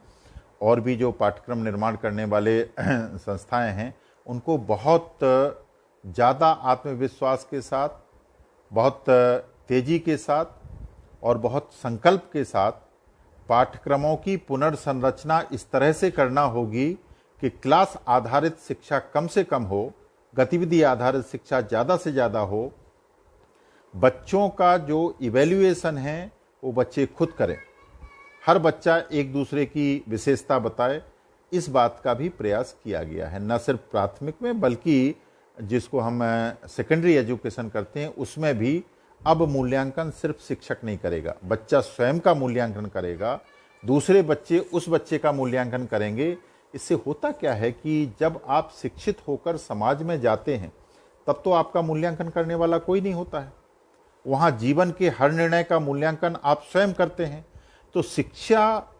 S2: और भी जो पाठ्यक्रम निर्माण करने वाले संस्थाएं हैं, उनको बहुत ज़्यादा आत्मविश्वास के साथ, बहुत तेज़ी के साथ और बहुत संकल्प के साथ पाठ्यक्रमों की पुनर्संरचना इस तरह से करना होगी कि क्लास आधारित शिक्षा कम से कम हो, गतिविधि आधारित शिक्षा ज़्यादा से ज़्यादा हो, बच्चों का जो इवैल्यूएशन है वो बच्चे खुद करें, हर बच्चा एक दूसरे की विशेषता बताए, इस बात का भी प्रयास किया गया है। न सिर्फ प्राथमिक में बल्कि जिसको हम सेकेंडरी एजुकेशन करते हैं उसमें भी अब मूल्यांकन सिर्फ शिक्षक नहीं करेगा, बच्चा स्वयं का मूल्यांकन करेगा, दूसरे बच्चे उस बच्चे का मूल्यांकन करेंगे। इससे होता क्या है कि जब आप शिक्षित होकर समाज में जाते हैं तब तो आपका मूल्यांकन करने वाला कोई नहीं होता है, वहाँ जीवन के हर निर्णय का मूल्यांकन आप स्वयं करते हैं। तो शिक्षा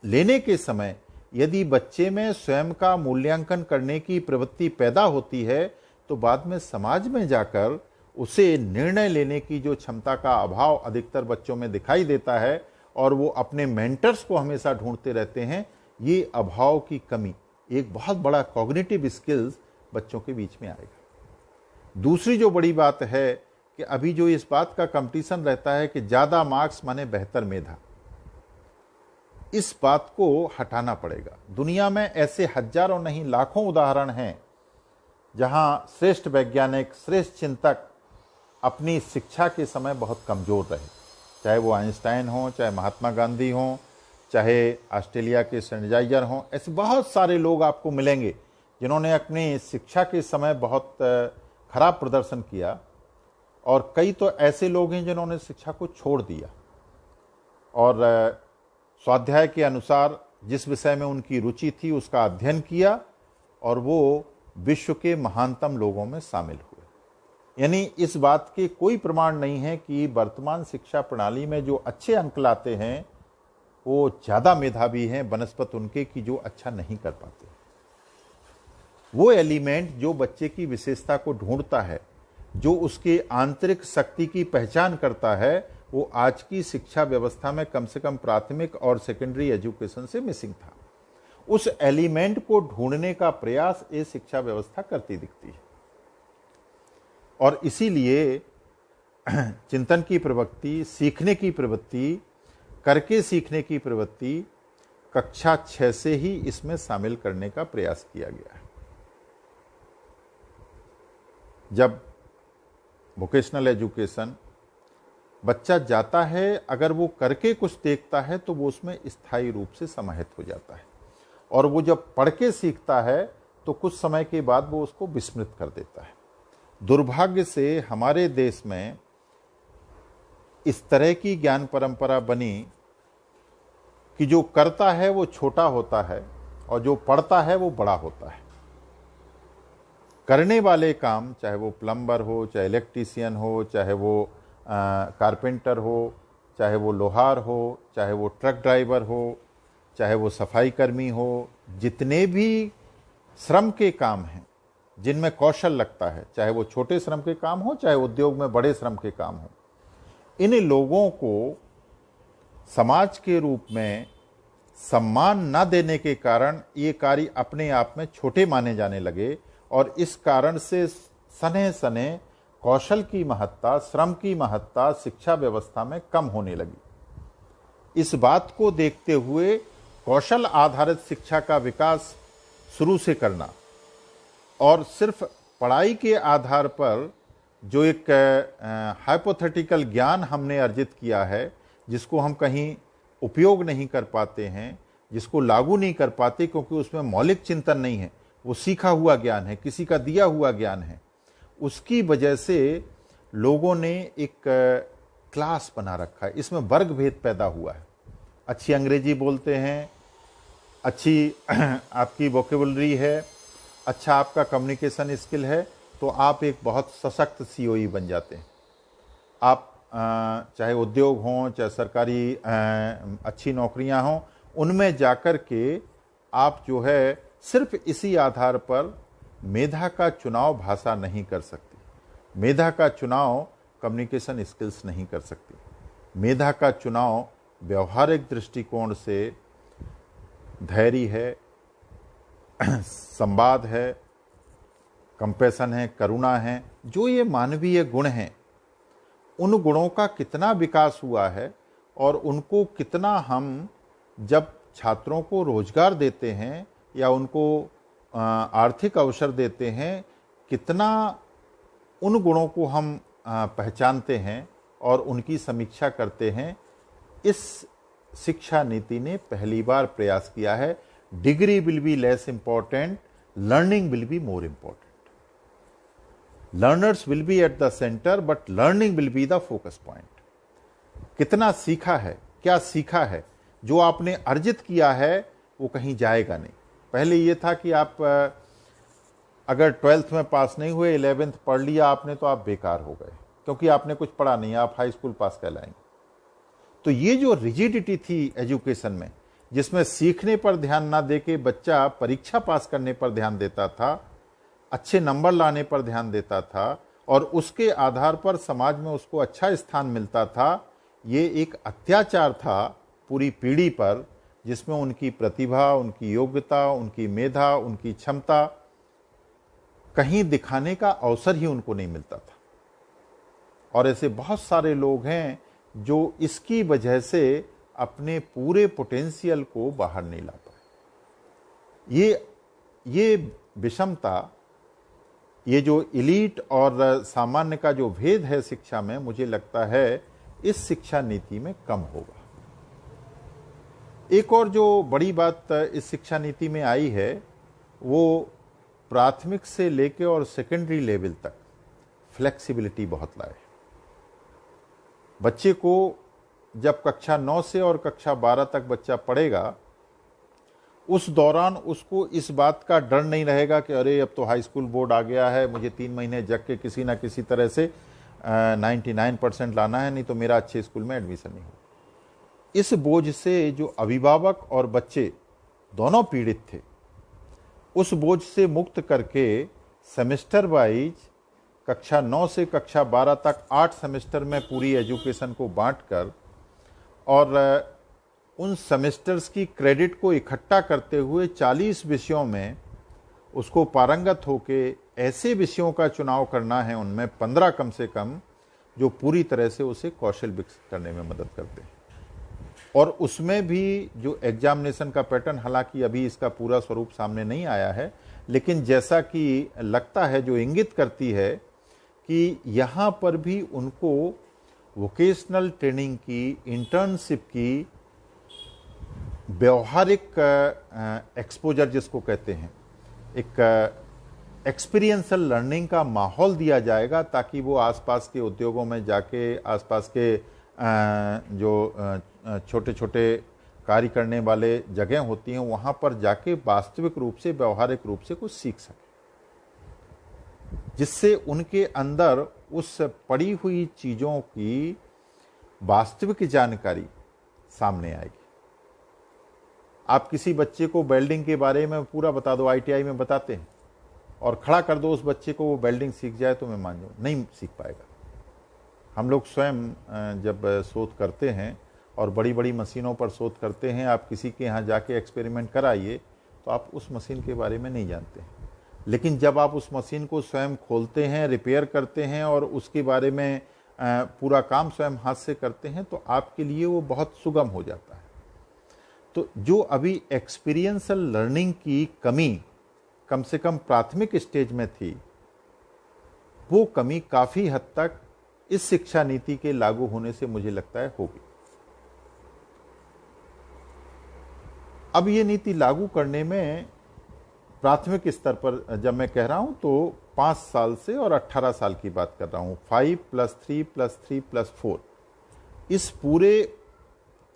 S2: लेने के समय यदि बच्चे में स्वयं का मूल्यांकन करने की प्रवृत्ति पैदा होती है तो बाद में समाज में जाकर उसे निर्णय लेने की जो क्षमता का अभाव अधिकतर बच्चों में दिखाई देता है और वो अपने मेंटर्स को हमेशा ढूंढते रहते हैं, ये अभाव की कमी एक बहुत बड़ा कॉग्निटिव स्किल्स बच्चों के बीच में आएगा। दूसरी जो बड़ी बात है कि अभी जो इस बात का कंपटीशन रहता है कि ज़्यादा मार्क्स माने बेहतर मेधा, इस बात को हटाना पड़ेगा। दुनिया में ऐसे हजारों नहीं लाखों उदाहरण हैं जहां श्रेष्ठ वैज्ञानिक, श्रेष्ठ चिंतक अपनी शिक्षा के समय बहुत कमज़ोर रहे, चाहे वो आइंस्टाइन हों, चाहे महात्मा गांधी हों, चाहे ऑस्ट्रेलिया के सेनेजाइजर हों। ऐसे बहुत सारे लोग आपको मिलेंगे जिन्होंने अपनी शिक्षा के समय बहुत खराब प्रदर्शन किया और कई तो ऐसे लोग हैं जिन्होंने शिक्षा को छोड़ दिया और स्वाध्याय के अनुसार जिस विषय में उनकी रुचि थी उसका अध्ययन किया और वो विश्व के महानतम लोगों में शामिल हुए। यानी इस बात के कोई प्रमाण नहीं है कि वर्तमान शिक्षा प्रणाली में जो अच्छे अंक लाते हैं वो ज़्यादा मेधावी हैं बनस्पत उनके कि जो अच्छा नहीं कर पाते। वो एलिमेंट जो बच्चे की विशेषता को ढूंढता है, जो उसके आंतरिक शक्ति की पहचान करता है, वो आज की शिक्षा व्यवस्था में कम से कम प्राथमिक और सेकेंडरी एजुकेशन से मिसिंग था। उस एलिमेंट को ढूंढने का प्रयास ये शिक्षा व्यवस्था करती दिखती है और इसीलिए चिंतन की प्रवृत्ति, सीखने की प्रवृत्ति, करके सीखने की प्रवृत्ति कक्षा 6 से ही इसमें शामिल करने का प्रयास किया गया है। जब वोकेशनल एजुकेशन बच्चा जाता है, अगर वो करके कुछ देखता है तो वो उसमें स्थायी रूप से समाहित हो जाता है और वो जब पढ़ के सीखता है तो कुछ समय के बाद वो उसको विस्मृत कर देता है। दुर्भाग्य से हमारे देश में इस तरह की ज्ञान परंपरा बनी कि जो करता है वो छोटा होता है और जो पढ़ता है वो बड़ा होता है। करने वाले काम, चाहे वो प्लम्बर हो, चाहे इलेक्ट्रीशियन हो, चाहे वो कारपेंटर हो, चाहे वो लोहार हो, चाहे वो ट्रक ड्राइवर हो, चाहे वो सफाई कर्मी हो, जितने भी श्रम के काम हैं जिनमें कौशल लगता है, चाहे वो छोटे श्रम के काम हो, चाहे उद्योग में बड़े श्रम के काम हो, इन लोगों को समाज के रूप में सम्मान न देने के कारण ये कार्य अपने आप में छोटे माने जाने लगे और इस कारण से सने सने कौशल की महत्ता, श्रम की महत्ता शिक्षा व्यवस्था में कम होने लगी। इस बात को देखते हुए कौशल आधारित शिक्षा का विकास शुरू से करना और सिर्फ पढ़ाई के आधार पर जो एक हाइपोथेटिकल ज्ञान हमने अर्जित किया है, जिसको हम कहीं उपयोग नहीं कर पाते हैं, जिसको लागू नहीं कर पाते क्योंकि उसमें मौलिक चिंतन नहीं है, वो सीखा हुआ ज्ञान है, किसी का दिया हुआ ज्ञान है, उसकी वजह से लोगों ने एक क्लास बना रखा है। इसमें वर्ग भेद पैदा हुआ है। अच्छी अंग्रेजी बोलते हैं, अच्छी आपकी वोकेबुलरी है, अच्छा आपका कम्युनिकेशन स्किल है, तो आप एक बहुत सशक्त सीओई बन जाते हैं। आप चाहे उद्योग हों, चाहे सरकारी अच्छी नौकरियां हों, उनमें जाकर के आप जो है सिर्फ इसी आधार पर मेधा का चुनाव भाषा नहीं कर सकती, मेधा का चुनाव कम्युनिकेशन स्किल्स नहीं कर सकती, मेधा का चुनाव व्यवहारिक दृष्टिकोण से धैर्य है, संवाद है, कंपैशन है, करुणा है, जो ये मानवीय गुण हैं, उन गुणों का कितना विकास हुआ है और उनको कितना हम जब छात्रों को रोजगार देते हैं या उनको आर्थिक अवसर देते हैं, कितना उन गुणों को हम पहचानते हैं और उनकी समीक्षा करते हैं। इस शिक्षा नीति ने पहली बार प्रयास किया है, degree will be less important, learning will be more important. Learners will be at the centre but learning will be the focus point. कितना सीखा है, क्या सीखा है, जो आपने अर्जित किया है वो कहीं जाएगा नहीं। पहले ये था कि आप अगर 12th में पास नहीं हुए, 11th पढ़ लिया आपने तो आप बेकार हो गए, क्योंकि आपने कुछ पढ़ा नहीं, आप हाई स्कूल पास कहलाएंगे। तो ये जो रिजिडिटी थी एजुकेशन में, जिसमें सीखने पर ध्यान ना देके बच्चा परीक्षा पास करने पर ध्यान देता था, अच्छे नंबर लाने पर ध्यान देता था और उसके आधार पर समाज में उसको अच्छा स्थान मिलता था, ये एक अत्याचार था पूरी पीढ़ी पर, जिसमें उनकी प्रतिभा, उनकी योग्यता, उनकी मेधा, उनकी क्षमता कहीं दिखाने का अवसर ही उनको नहीं मिलता था। और ऐसे बहुत सारे लोग हैं जो इसकी वजह से अपने पूरे पोटेंशियल को बाहर नहीं ला पाए। ये विषमता, ये जो इलीट और सामान्य का जो भेद है शिक्षा में, मुझे लगता है इस शिक्षा नीति में कम होगा। एक और जो बड़ी बात इस शिक्षा नीति में आई है, वो प्राथमिक से लेके और सेकेंडरी लेवल तक फ्लेक्सिबिलिटी बहुत लाए। बच्चे को जब कक्षा 9 से और कक्षा 12 तक बच्चा पढ़ेगा, उस दौरान उसको इस बात का डर नहीं रहेगा कि अरे अब तो हाई स्कूल बोर्ड आ गया है, मुझे 3 महीने जग के किसी ना किसी तरह से 99% लाना है, नहीं तो मेरा अच्छे स्कूल में एडमिशन नहीं हो। इस बोझ से जो अभिभावक और बच्चे दोनों पीड़ित थे, उस बोझ से मुक्त करके सेमेस्टर वाइज कक्षा 9 से कक्षा 12 तक 8 सेमेस्टर में पूरी एजुकेशन को बांटकर और उन सेमेस्टर्स की क्रेडिट को इकट्ठा करते हुए 40 विषयों में उसको पारंगत होके ऐसे विषयों का चुनाव करना है, उनमें 15 कम से कम, जो पूरी तरह से उसे कौशल विकसित करने में मदद करते हैं। और उसमें भी जो एग्जामिनेशन का पैटर्न, हालांकि अभी इसका पूरा स्वरूप सामने नहीं आया है, लेकिन जैसा कि लगता है, जो इंगित करती है कि यहाँ पर भी उनको वोकेशनल ट्रेनिंग की, इंटर्नशिप की, व्यवहारिक एक्सपोजर जिसको कहते हैं, एक एक्सपीरियंशियल लर्निंग का माहौल दिया जाएगा, ताकि वो आसपास के उद्योगों में जाके, आसपास के जो छोटे छोटे कार्य करने वाले जगह होती हैं वहाँ पर जाके वास्तविक रूप से, व्यवहारिक रूप से कुछ सीख सके, जिससे उनके अंदर उस पड़ी हुई चीज़ों की वास्तविक जानकारी सामने आएगी। आप किसी बच्चे को वेल्डिंग के बारे में पूरा बता दो, ITI में बताते हैं, और खड़ा कर दो उस बच्चे को, वो वेल्डिंग सीख जाए, तो मैं मान जाऊँ नहीं सीख पाएगा। हम लोग स्वयं जब शोध करते हैं और बड़ी बड़ी मशीनों पर शोध करते हैं, आप किसी के यहाँ जाके एक्सपेरिमेंट कराइए तो आप उस मशीन के बारे में नहीं जानते हैं। लेकिन जब आप उस मशीन को स्वयं खोलते हैं, रिपेयर करते हैं और उसके बारे में पूरा काम स्वयं हाथ से करते हैं, तो आपके लिए वो बहुत सुगम हो जाता है। तो जो अभी एक्सपीरियंशियल लर्निंग की कमी कम से कम प्राथमिक स्टेज में थी, वो कमी काफ़ी हद तक इस शिक्षा नीति के लागू होने से मुझे लगता है होगी। अब ये नीति लागू करने में प्राथमिक स्तर पर जब मैं कह रहा हूं तो 5 साल से और 18 साल की बात कर रहा हूं। 5 + 3 + 3 + 4 इस पूरे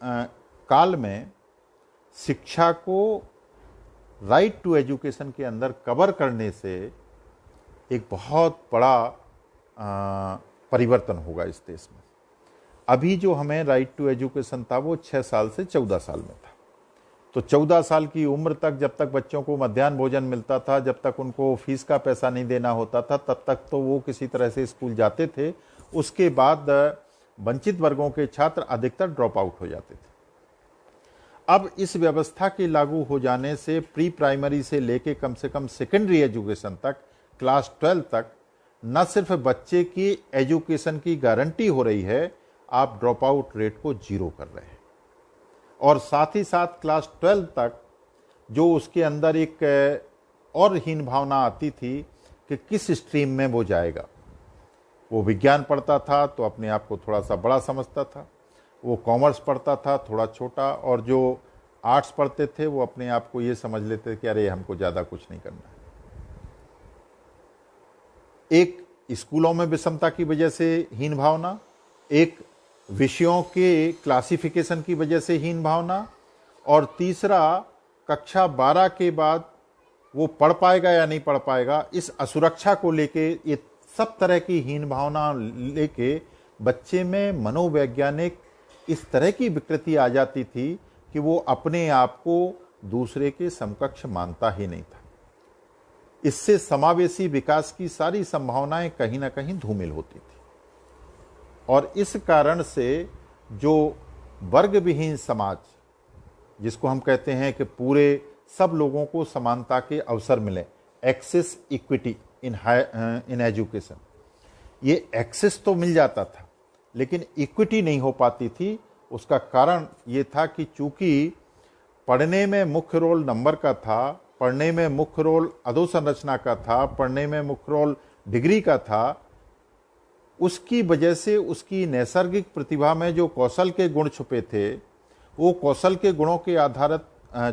S2: काल में शिक्षा को राइट टू एजुकेशन के अंदर कवर करने से एक बहुत बड़ा परिवर्तन होगा इस देश में। अभी जो हमें राइट टू एजुकेशन था वो 6 साल से 14 साल में था। तो 14 साल की उम्र तक जब तक बच्चों को मध्याह्न भोजन मिलता था, जब तक उनको फीस का पैसा नहीं देना होता था, तब तक तो वो किसी तरह से स्कूल जाते थे। उसके बाद वंचित वर्गों के छात्र अधिकतर ड्रॉप आउट हो जाते थे। अब इस व्यवस्था के लागू हो जाने से प्री प्राइमरी से लेके कम से कम सेकेंडरी एजुकेशन तक, क्लास 12 तक, न सिर्फ बच्चे की एजुकेशन की गारंटी हो रही है, आप ड्रॉप आउट रेट को 0 कर रहे हैं। और साथ ही साथ क्लास 12 तक जो उसके अंदर एक और हीन भावना आती थी कि किस स्ट्रीम में वो जाएगा। वो विज्ञान पढ़ता था तो अपने आप को थोड़ा सा बड़ा समझता था, वो कॉमर्स पढ़ता था थोड़ा छोटा, और जो आर्ट्स पढ़ते थे वो अपने आप को ये समझ लेते थे कि अरे हमको ज़्यादा कुछ नहीं करना है। एक स्कूलों में विषमता की वजह से हीन भावना, एक विषयों के क्लासिफिकेशन की वजह से हीन भावना, और तीसरा कक्षा 12 के बाद वो पढ़ पाएगा या नहीं पढ़ पाएगा, इस असुरक्षा को लेके, ये सब तरह की हीन भावना लेके बच्चे में मनोवैज्ञानिक इस तरह की विकृति आ जाती थी कि वो अपने आप को दूसरे के समकक्ष मानता ही नहीं था। इससे समावेशी विकास की सारी संभावनाएं कहीं ना कहीं धूमिल होती थी। और इस कारण से जो वर्ग विहीन समाज, जिसको हम कहते हैं कि पूरे सब लोगों को समानता के अवसर मिले, एक्सेस इक्विटी इन एजुकेशन, ये एक्सेस तो मिल जाता था लेकिन इक्विटी नहीं हो पाती थी। उसका कारण ये था कि चूंकि पढ़ने में मुख्य रोल नंबर का था, पढ़ने में मुख्य रोल अधोसंरचना का था, पढ़ने में मुख्य रोल डिग्री का था, उसकी वजह से उसकी नैसर्गिक प्रतिभा में जो कौशल के गुण छुपे थे, वो कौशल के गुणों के आधारित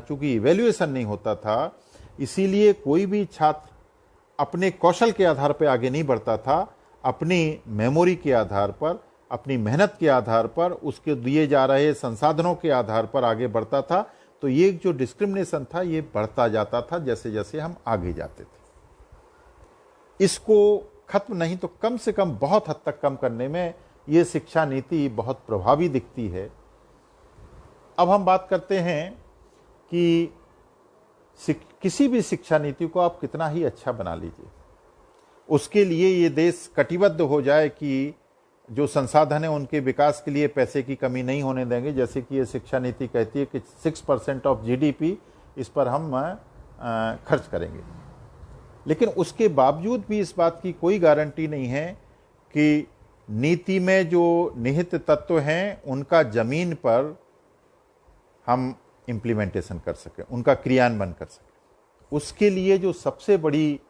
S2: चूंकि इवैल्यूएशन नहीं होता था, इसीलिए कोई भी छात्र अपने कौशल के आधार पर आगे नहीं बढ़ता था, अपनी मेमोरी के आधार पर, अपनी मेहनत के आधार पर, उसके दिए जा रहे संसाधनों के आधार पर आगे बढ़ता था। तो ये जो डिस्क्रिमिनेशन था ये बढ़ता जाता था जैसे जैसे हम आगे जाते थे। इसको खत्म नहीं तो कम से कम बहुत हद तक कम करने में ये शिक्षा नीति बहुत प्रभावी दिखती है। अब हम बात करते हैं कि किसी भी शिक्षा नीति को आप कितना ही अच्छा बना लीजिए, उसके लिए ये देश कटिबद्ध हो जाए कि जो संसाधन है उनके विकास के लिए पैसे की कमी नहीं होने देंगे, जैसे कि ये शिक्षा नीति कहती है कि 6% ऑफ GDP इस पर हम खर्च करेंगे। लेकिन उसके बावजूद भी इस बात की कोई गारंटी नहीं है कि नीति में जो निहित तत्व हैं उनका जमीन पर हम इम्प्लीमेंटेशन कर सकें, उनका क्रियान्वयन कर सकें। उसके लिए जो सबसे बड़ी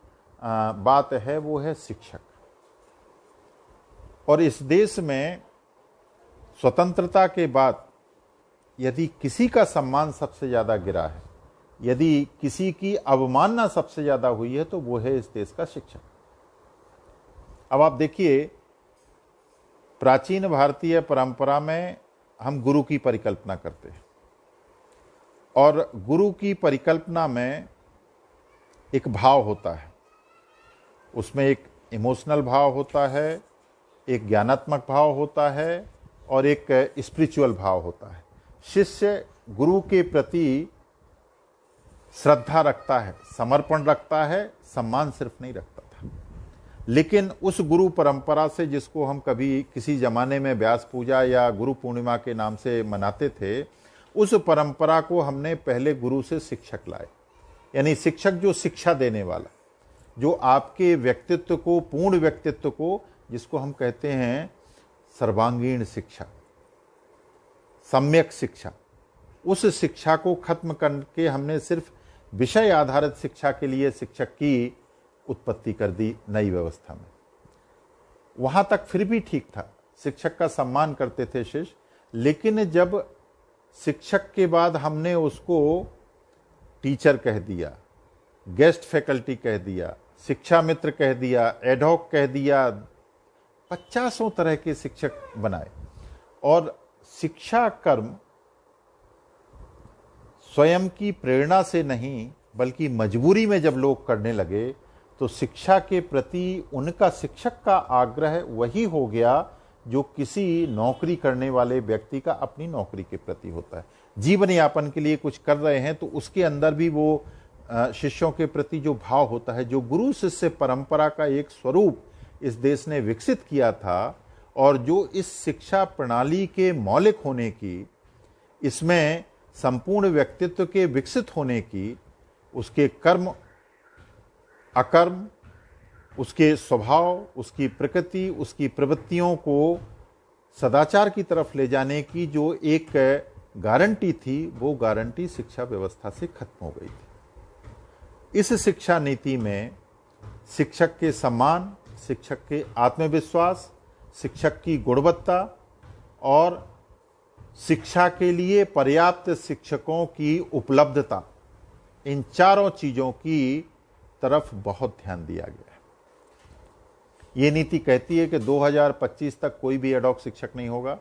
S2: बात है वो है शिक्षक। और इस देश में स्वतंत्रता के बाद यदि किसी का सम्मान सबसे ज़्यादा गिरा है यदि किसी की अवमानना सबसे ज्यादा हुई है तो वो है इस देश का शिक्षक। अब आप देखिए, प्राचीन भारतीय परंपरा में हम गुरु की परिकल्पना करते हैं, और गुरु की परिकल्पना में एक भाव होता है, उसमें एक इमोशनल भाव होता है, एक ज्ञानात्मक भाव होता है और एक स्पिरिचुअल भाव होता है। शिष्य गुरु के प्रति श्रद्धा रखता है, समर्पण रखता है, सम्मान सिर्फ नहीं रखता था। लेकिन उस गुरु परंपरा से, जिसको हम कभी किसी जमाने में व्यास पूजा या गुरु पूर्णिमा के नाम से मनाते थे, उस परंपरा को हमने पहले गुरु से शिक्षक लाए। यानी शिक्षक जो शिक्षा देने वाला, जो आपके व्यक्तित्व को, पूर्ण व्यक्तित्व को, जिसको हम कहते हैं सर्वांगीण शिक्षा, सम्यक शिक्षा, उस शिक्षा को खत्म करके हमने सिर्फ विषय आधारित शिक्षा के लिए शिक्षक की उत्पत्ति कर दी नई व्यवस्था में। वहां तक फिर भी ठीक था, शिक्षक का सम्मान करते थे शिष्य। लेकिन जब शिक्षक के बाद हमने उसको टीचर कह दिया, गेस्ट फैकल्टी कह दिया, शिक्षा मित्र कह दिया, एडहॉक कह दिया, 50 तरह के शिक्षक बनाए, और शिक्षा कर्म स्वयं की प्रेरणा से नहीं बल्कि मजबूरी में जब लोग करने लगे, तो शिक्षा के प्रति उनका शिक्षक का आग्रह वही हो गया जो किसी नौकरी करने वाले व्यक्ति का अपनी नौकरी के प्रति होता है। जीवन यापन के लिए कुछ कर रहे हैं तो उसके अंदर भी वो शिष्यों के प्रति जो भाव होता है, जो गुरु शिष्य परंपरा का एक स्वरूप इस देश ने विकसित किया था, और जो इस शिक्षा प्रणाली के मौलिक होने की, इसमें संपूर्ण व्यक्तित्व के विकसित होने की, उसके कर्म अकर्म, उसके स्वभाव, उसकी प्रकृति, उसकी प्रवृत्तियों को सदाचार की तरफ ले जाने की जो एक गारंटी थी, वो गारंटी शिक्षा व्यवस्था से खत्म हो गई थी। इस शिक्षा नीति में शिक्षक के सम्मान, शिक्षक के आत्मविश्वास, शिक्षक की गुणवत्ता और शिक्षा के लिए पर्याप्त शिक्षकों की उपलब्धता, इन चारों चीजों की तरफ बहुत ध्यान दिया गया है। ये नीति कहती है कि 2025 तक कोई भी एडहॉक शिक्षक नहीं होगा।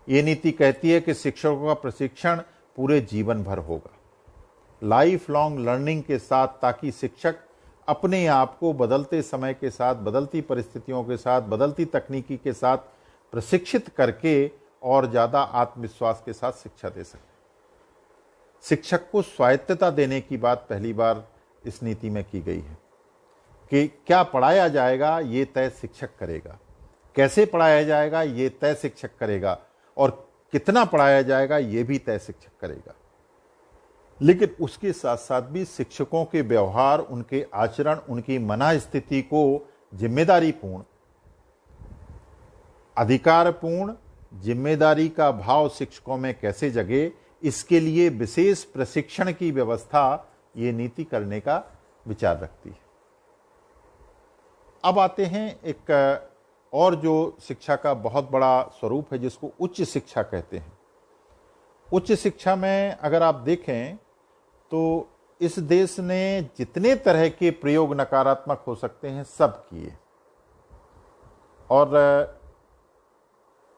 S2: ये नीति कहती है कि शिक्षकों का प्रशिक्षण पूरे जीवन भर होगा, लाइफ लॉन्ग लर्निंग के साथ, ताकि शिक्षक अपने आप को बदलते समय के साथ, बदलती परिस्थितियों के साथ, बदलती तकनीकी के साथ प्रशिक्षित करके और ज़्यादा आत्मविश्वास के साथ शिक्षा दे सके। शिक्षक को स्वायत्तता देने की बात पहली बार इस नीति में की गई है कि क्या पढ़ाया जाएगा ये तय शिक्षक करेगा, कैसे पढ़ाया जाएगा ये तय शिक्षक करेगा, और कितना पढ़ाया जाएगा ये भी तय शिक्षक करेगा। लेकिन उसके साथ साथ भी शिक्षकों के व्यवहार, उनके आचरण, उनकी मनःस्थिति को जिम्मेदारीपूर्ण, अधिकारपूर्ण, जिम्मेदारी का भाव शिक्षकों में कैसे जगे, इसके लिए विशेष प्रशिक्षण की व्यवस्था ये नीति करने का विचार रखती है। अब आते हैं एक और जो शिक्षा का बहुत बड़ा स्वरूप है, जिसको उच्च शिक्षा कहते हैं। उच्च शिक्षा में अगर आप देखें तो इस देश ने जितने तरह के प्रयोग नकारात्मक हो सकते हैं सब किए, और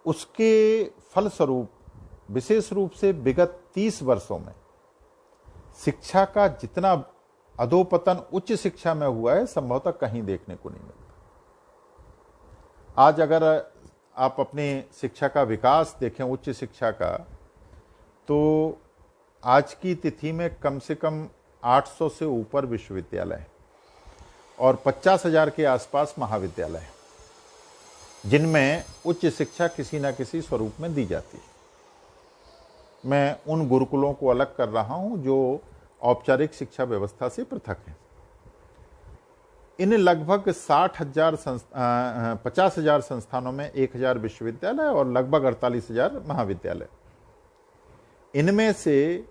S2: उसके फलस्वरूप विशेष रूप से विगत 30 वर्षों में शिक्षा का जितना अधोपतन उच्च शिक्षा में हुआ है, संभवतः कहीं देखने को नहीं मिलता। आज अगर आप अपने शिक्षा का विकास देखें, उच्च शिक्षा का, तो आज की तिथि में कम से कम 800 से ऊपर विश्वविद्यालय हैं और 50,000 के आसपास महाविद्यालय हैं, जिनमें उच्च शिक्षा किसी न किसी स्वरूप में दी जाती है। मैं उन गुरुकुलों को अलग कर रहा हूं जो औपचारिक शिक्षा व्यवस्था से पृथक हैं। इन लगभग 50,000 संस्थानों में 1,000 विश्वविद्यालय और लगभग 48,000 महाविद्यालय। इनमें से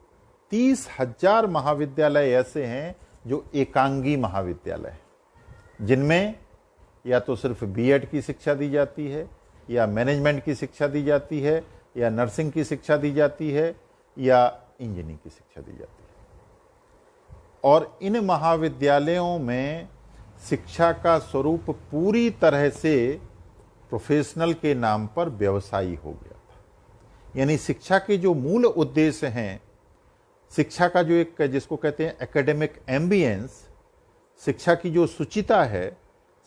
S2: 30,000 महाविद्यालय ऐसे हैं जो एकांगी महाविद्यालय हैं, जिनमें या तो सिर्फ बीएड की शिक्षा दी जाती है, या मैनेजमेंट की शिक्षा दी जाती है, या नर्सिंग की शिक्षा दी जाती है, या इंजीनियरिंग की शिक्षा दी जाती है। और इन महाविद्यालयों में शिक्षा का स्वरूप पूरी तरह से प्रोफेशनल के नाम पर व्यवसायी हो गया था। यानी शिक्षा के जो मूल उद्देश्य हैं, शिक्षा का जो एक जिसको कहते हैं एकेडमिक एम्बियंस, शिक्षा की जो शुचिता है,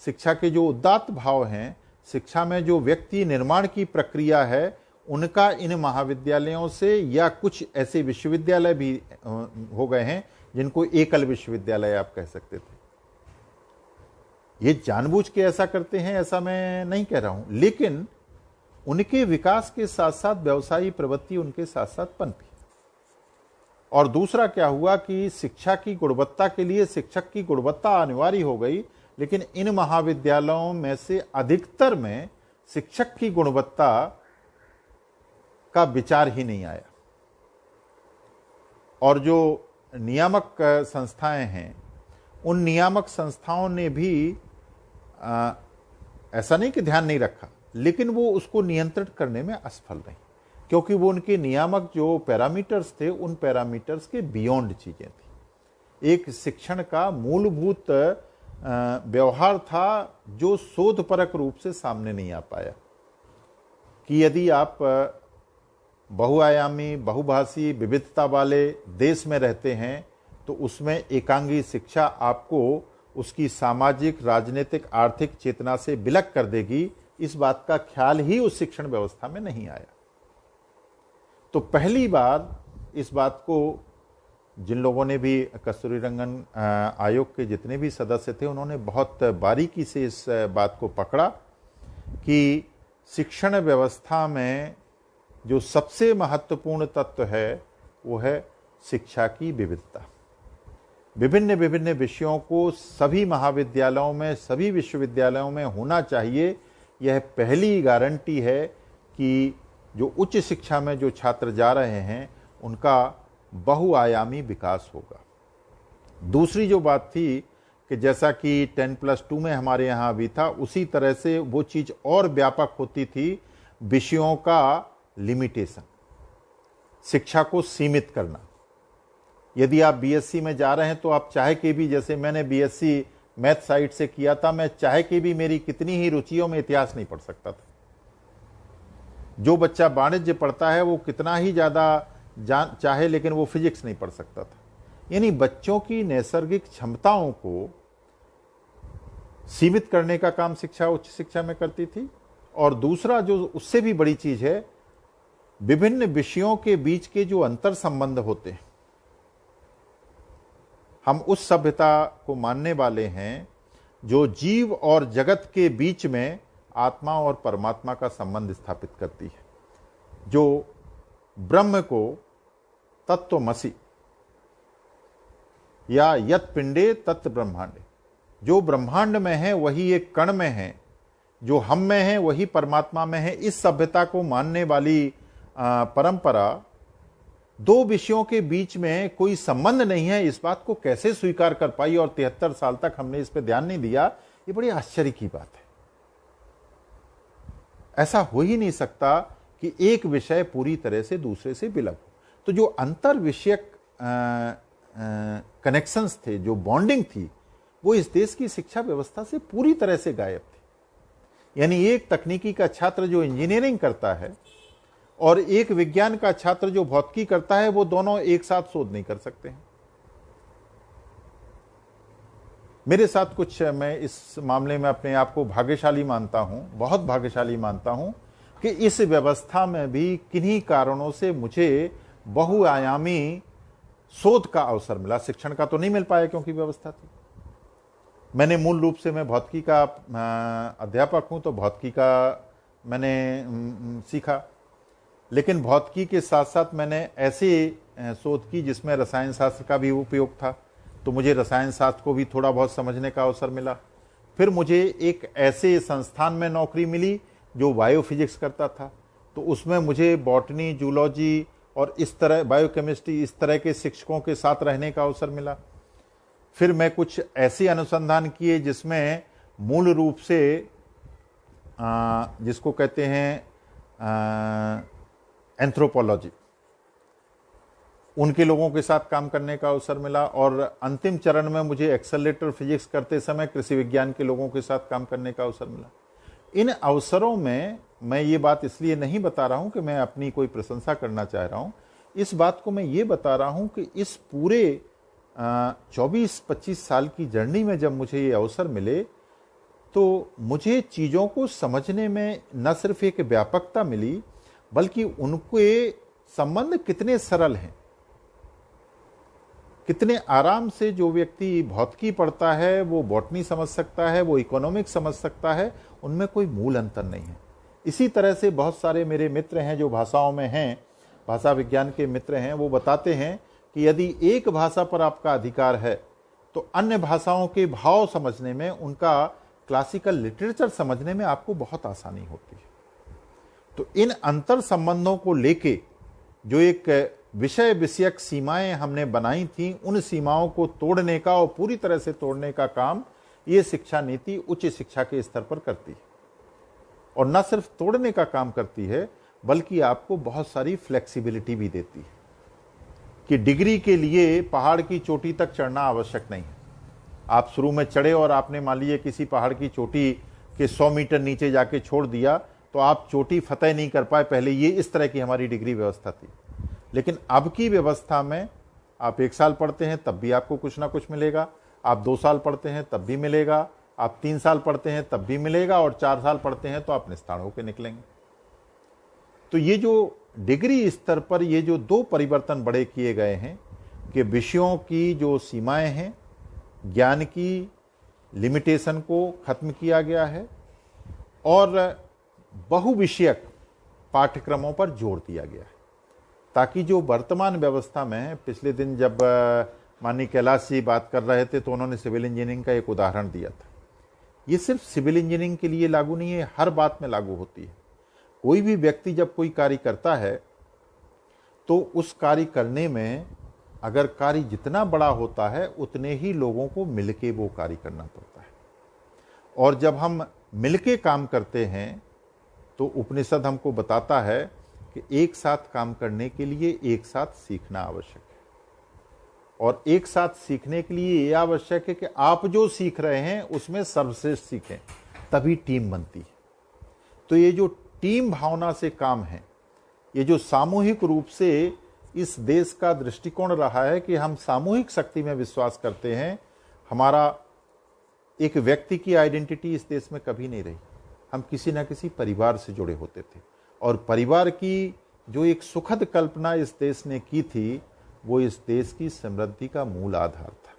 S2: शिक्षा के जो उदात्त भाव हैं, शिक्षा में जो व्यक्ति निर्माण की प्रक्रिया है, उनका इन महाविद्यालयों से, या कुछ ऐसे विश्वविद्यालय भी हो गए हैं जिनको एकल विश्वविद्यालय आप कह सकते थे। ये जानबूझ के ऐसा करते हैं ऐसा मैं नहीं कह रहा हूं, लेकिन उनके विकास के साथ साथ व्यवसायी प्रवृत्ति उनके साथ साथ पनपी। और दूसरा क्या हुआ कि शिक्षा की गुणवत्ता के लिए शिक्षक की गुणवत्ता अनिवार्य हो गई, लेकिन इन महाविद्यालयों में से अधिकतर में शिक्षक की गुणवत्ता का विचार ही नहीं आया। और जो नियामक संस्थाएं हैं, उन नियामक संस्थाओं ने भी ऐसा नहीं कि ध्यान नहीं रखा, लेकिन वो उसको नियंत्रित करने में असफल रही, क्योंकि वो उनके नियामक जो पैरामीटर्स थे, उन पैरामीटर्स के बियॉन्ड चीजें थी। एक शिक्षण का मूलभूत व्यवहार था जो शोधपरक रूप से सामने नहीं आ पाया, कि यदि आप बहुआयामी, बहुभाषी, विविधता वाले देश में रहते हैं तो उसमें एकांगी शिक्षा आपको उसकी सामाजिक, राजनीतिक, आर्थिक चेतना से विलग कर देगी, इस बात का ख्याल ही उस शिक्षण व्यवस्था में नहीं आया। तो पहली बार इस बात को जिन लोगों ने भी, कस्तूरीरंगन आयोग के जितने भी सदस्य थे, उन्होंने बहुत बारीकी से इस बात को पकड़ा कि शिक्षण व्यवस्था में जो सबसे महत्वपूर्ण तत्व है वो है शिक्षा की विविधता। विभिन्न विभिन्न विषयों को सभी महाविद्यालयों में, सभी विश्वविद्यालयों में होना चाहिए। यह पहली गारंटी है कि जो उच्च शिक्षा में जो छात्र जा रहे हैं उनका बहुआयामी विकास होगा। दूसरी जो बात थी कि जैसा कि 10+2 में हमारे यहाँ भी था, उसी तरह से वो चीज़ और व्यापक होती थी, विषयों का लिमिटेशन, शिक्षा को सीमित करना। यदि आप बीएससी में जा रहे हैं तो आप चाहे के भी, जैसे मैंने बीएससी मैथ साइड से किया था, मैं चाहे के भी मेरी कितनी ही रुचियों में इतिहास नहीं पढ़ सकता था। जो बच्चा वाणिज्य पढ़ता है वो कितना ही ज्यादा चाहे, लेकिन वो फिजिक्स नहीं पढ़ सकता था। यानी बच्चों की नैसर्गिक क्षमताओं को सीमित करने का काम शिक्षा, उच्च शिक्षा में करती थी। और दूसरा जो उससे भी बड़ी चीज है, विभिन्न विषयों के बीच के जो अंतर संबंध होते हैं, हम उस सभ्यता को मानने वाले हैं जो जीव और जगत के बीच में आत्मा और परमात्मा का संबंध स्थापित करती है, जो ब्रह्म को तत्वमसि या यत पिंडे तत् ब्रह्मांडे, जो ब्रह्मांड में है वही एक कण में है, जो हम में है वही परमात्मा में है। इस सभ्यता को मानने वाली परंपरा दो विषयों के बीच में कोई संबंध नहीं है, इस बात को कैसे स्वीकार कर पाई, और 73 साल तक हमने इस पर ध्यान नहीं दिया। ये बड़ी आश्चर्य की बात है। ऐसा हो ही नहीं सकता कि एक विषय पूरी तरह से दूसरे से विलग हो। तो जो अंतर विषयक कनेक्शंस थे, जो बॉन्डिंग थी, वो इस देश की शिक्षा व्यवस्था से पूरी तरह से गायब थी। यानी एक तकनीकी का छात्र जो इंजीनियरिंग करता है और एक विज्ञान का छात्र जो भौतिकी करता है, वो दोनों एक साथ शोध नहीं कर सकते हैं। मेरे साथ कुछ, मैं इस मामले में अपने आप को भाग्यशाली मानता हूं, बहुत भाग्यशाली मानता हूं कि इस व्यवस्था में भी किन्हीं कारणों से मुझे बहुआयामी शोध का अवसर मिला। शिक्षण का तो नहीं मिल पाया क्योंकि व्यवस्था थी। मैंने मूल रूप से, मैं भौतिकी का अध्यापक हूं, तो भौतिकी का मैंने सीखा, लेकिन भौतिकी के साथ साथ मैंने ऐसे शोध की जिसमें रसायन शास्त्र का भी उपयोग था, तो मुझे रसायन शास्त्र को भी थोड़ा बहुत समझने का अवसर मिला। फिर मुझे एक ऐसे संस्थान में नौकरी मिली जो बायोफिजिक्स करता था, तो उसमें मुझे बॉटनी, जूलॉजी और इस तरह बायोकेमिस्ट्री, इस तरह के शिक्षकों के साथ रहने का अवसर मिला। फिर मैं कुछ ऐसे अनुसंधान किए जिसमें मूल रूप से जिसको कहते हैं एंथ्रोपोलॉजी, उनके लोगों के साथ काम करने का अवसर मिला, और अंतिम चरण में मुझे एक्सेलरेटर फिजिक्स करते समय कृषि विज्ञान के लोगों के साथ काम करने का अवसर मिला। इन अवसरों में मैं ये बात इसलिए नहीं बता रहा हूं कि मैं अपनी कोई प्रशंसा करना चाह रहा हूं, इस बात को मैं ये बता रहा हूं कि इस पूरे 24-25 साल की जर्नी में जब मुझे ये अवसर मिले तो मुझे चीज़ों को समझने में न सिर्फ एक व्यापकता मिली, बल्कि उनके संबंध कितने सरल हैं, कितने आराम से जो व्यक्ति भौतिकी पढ़ता है वो बॉटनी समझ सकता है, वो इकोनॉमिक्स समझ सकता है, उनमें कोई मूल अंतर नहीं है। इसी तरह से बहुत सारे मेरे मित्र हैं जो भाषाओं में हैं, भाषा विज्ञान के मित्र हैं, वो बताते हैं कि यदि एक भाषा पर आपका अधिकार है तो अन्य भाषाओं के भाव समझने में, उनका क्लासिकल लिटरेचर समझने में आपको बहुत आसानी होती है। तो इन अंतर संबंधों को लेके जो एक विषय विषयक सीमाएं हमने बनाई थी, उन सीमाओं को तोड़ने का और पूरी तरह से तोड़ने का काम ये शिक्षा नीति उच्च शिक्षा के स्तर पर करती है। और न सिर्फ तोड़ने का काम करती है, बल्कि आपको बहुत सारी फ्लेक्सिबिलिटी भी देती है कि डिग्री के लिए पहाड़ की चोटी तक चढ़ना आवश्यक नहीं है। आप शुरू में चढ़े और आपने मान लीजिए किसी पहाड़ की चोटी के 100 मीटर नीचे जाके छोड़ दिया तो आप चोटी फतेह नहीं कर पाए। पहले ये इस तरह की हमारी डिग्री व्यवस्था थी, लेकिन अब की व्यवस्था में आप 1 साल पढ़ते हैं तब भी आपको कुछ ना कुछ मिलेगा, आप 2 साल पढ़ते हैं तब भी मिलेगा, आप 3 साल पढ़ते हैं तब भी मिलेगा, और 4 साल पढ़ते हैं तो आप निस्तार होकर निकलेंगे। तो ये जो डिग्री स्तर पर ये जो 2 परिवर्तन बड़े किए गए हैं कि विषयों की जो सीमाएं हैं, ज्ञान की लिमिटेशन को खत्म किया गया है और बहुविषयक पाठ्यक्रमों पर जोर दिया गया है, ताकि जो वर्तमान व्यवस्था में, पिछले दिन जब माननीय कैलाश जी बात कर रहे थे तो उन्होंने सिविल इंजीनियरिंग का एक उदाहरण दिया था। ये सिर्फ सिविल इंजीनियरिंग के लिए लागू नहीं है, हर बात में लागू होती है। कोई भी व्यक्ति जब कोई कार्य करता है तो उस कार्य करने में अगर कार्य जितना बड़ा होता है उतने ही लोगों को मिलके वो कार्य करना पड़ता है। और जब हम मिलके काम करते हैं तो उपनिषद हमको बताता है कि एक साथ काम करने के लिए एक साथ सीखना आवश्यक है, और एक साथ सीखने के लिए यह आवश्यक है कि आप जो सीख रहे हैं उसमें सर्वश्रेष्ठ सीखें, तभी टीम बनती है। तो ये जो टीम भावना से काम है, ये जो सामूहिक रूप से इस देश का दृष्टिकोण रहा है कि हम सामूहिक शक्ति में विश्वास करते हैं। हमारा एक व्यक्ति की आइडेंटिटी इस देश में कभी नहीं रही, हम किसी न किसी परिवार से जुड़े होते थे, और परिवार की जो एक सुखद कल्पना इस देश ने की थी वो इस देश की समृद्धि का मूल आधार था,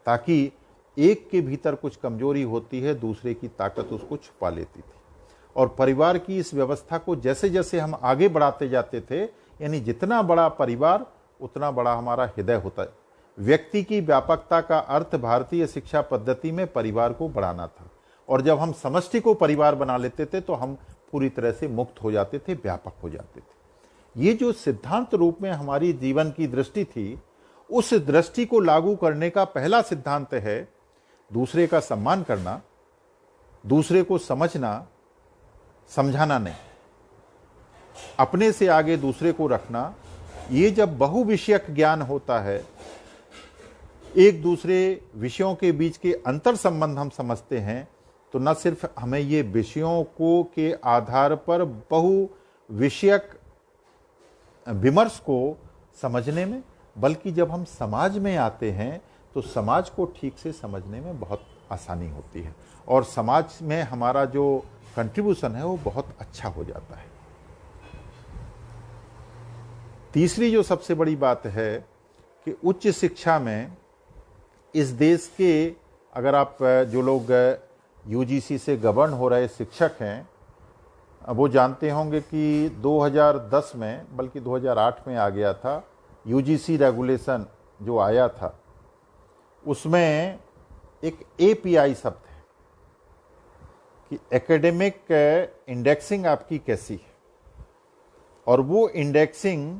S2: ताकि एक के भीतर कुछ कमजोरी होती है दूसरे की ताकत उसको छुपा लेती थी। और परिवार की इस व्यवस्था को जैसे जैसे हम आगे बढ़ाते जाते थे, यानी जितना बड़ा परिवार उतना बड़ा हमारा हृदय होता है। व्यक्ति की व्यापकता का अर्थ भारतीय शिक्षा पद्धति में परिवार को बढ़ाना था, और जब हम समष्टि को परिवार बना लेते थे तो हम पूरी तरह से मुक्त हो जाते थे, व्यापक हो जाते थे। ये जो सिद्धांत रूप में हमारी जीवन की दृष्टि थी, उस दृष्टि को लागू करने का पहला सिद्धांत है दूसरे का सम्मान करना, दूसरे को समझना, समझाना नहीं, अपने से आगे दूसरे को रखना। ये जब बहुविषयक ज्ञान होता है, एक दूसरे विषयों के बीच के अंतर संबंध हम समझते हैं, तो न सिर्फ हमें ये विषयों को के आधार पर बहुविषयक विमर्श को समझने में, बल्कि जब हम समाज में आते हैं तो समाज को ठीक से समझने में बहुत आसानी होती है, और समाज में हमारा जो कंट्रीब्यूशन है वो बहुत अच्छा हो जाता है। तीसरी जो सबसे बड़ी बात है कि उच्च शिक्षा में इस देश के, अगर आप जो लोग यूजीसी से गवर्न हो रहे शिक्षक हैं, वो जानते होंगे कि 2010 में, बल्कि 2008 में आ गया था यूजीसी रेगुलेशन जो आया था, उसमें एक एपीआई शब्द है कि एकेडमिक इंडेक्सिंग आपकी कैसी है। और वो इंडेक्सिंग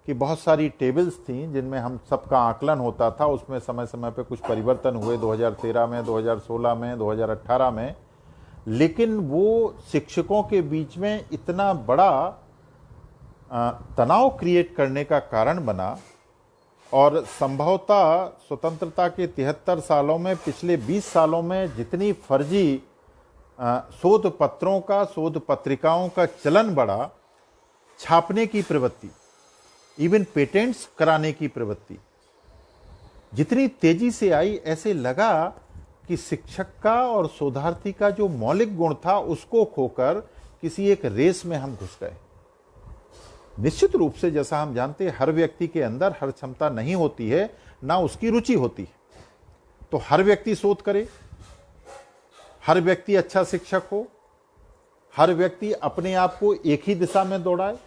S2: की बहुत सारी टेबल्स थी जिनमें हम सबका आकलन होता था। उसमें समय समय पे कुछ परिवर्तन हुए 2013 में, 2016 में, 2018 में, लेकिन वो शिक्षकों के बीच में इतना बड़ा तनाव क्रिएट करने का कारण बना और संभवतः स्वतंत्रता के 73 सालों में पिछले 20 सालों में जितनी फर्जी शोध पत्रों का, शोध पत्रिकाओं का चलन बढ़ा, छापने की प्रवृत्ति, इवन पेटेंट्स कराने की प्रवृत्ति जितनी तेजी से आई, ऐसे लगा कि शिक्षक का और शोधार्थी का जो मौलिक गुण था उसको खोकर किसी एक रेस में हम घुस गए। निश्चित रूप से जैसा हम जानते हैं, हर व्यक्ति के अंदर हर क्षमता नहीं होती है, ना उसकी रुचि होती है। तो हर व्यक्ति शोध करे, हर व्यक्ति अच्छा शिक्षक हो, हर व्यक्ति अपने आप को एक ही दिशा में दौड़ाए।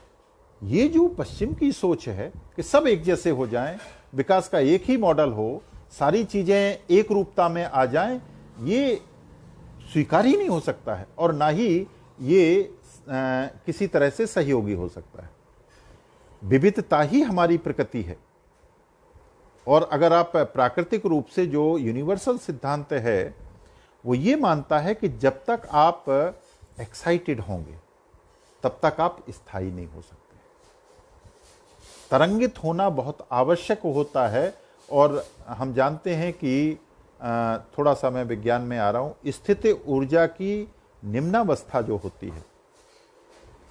S2: ये जो पश्चिम की सोच है कि सब एक जैसे हो जाएं, विकास का एक ही मॉडल हो, सारी चीजें एक रूपता में आ जाएं, ये स्वीकार ही नहीं हो सकता है और ना ही ये किसी तरह से सहयोगी हो सकता है। विविधता ही हमारी प्रकृति है। और अगर आप प्राकृतिक रूप से जो यूनिवर्सल सिद्धांत है वो ये मानता है कि जब तक आप एक्साइटेड होंगे तब तक आप स्थायी नहीं हो सकते। तरंगित होना बहुत आवश्यक होता है। और हम जानते हैं कि थोड़ा सा मैं विज्ञान में आ रहा हूं, स्थित ऊर्जा की निम्नावस्था जो होती है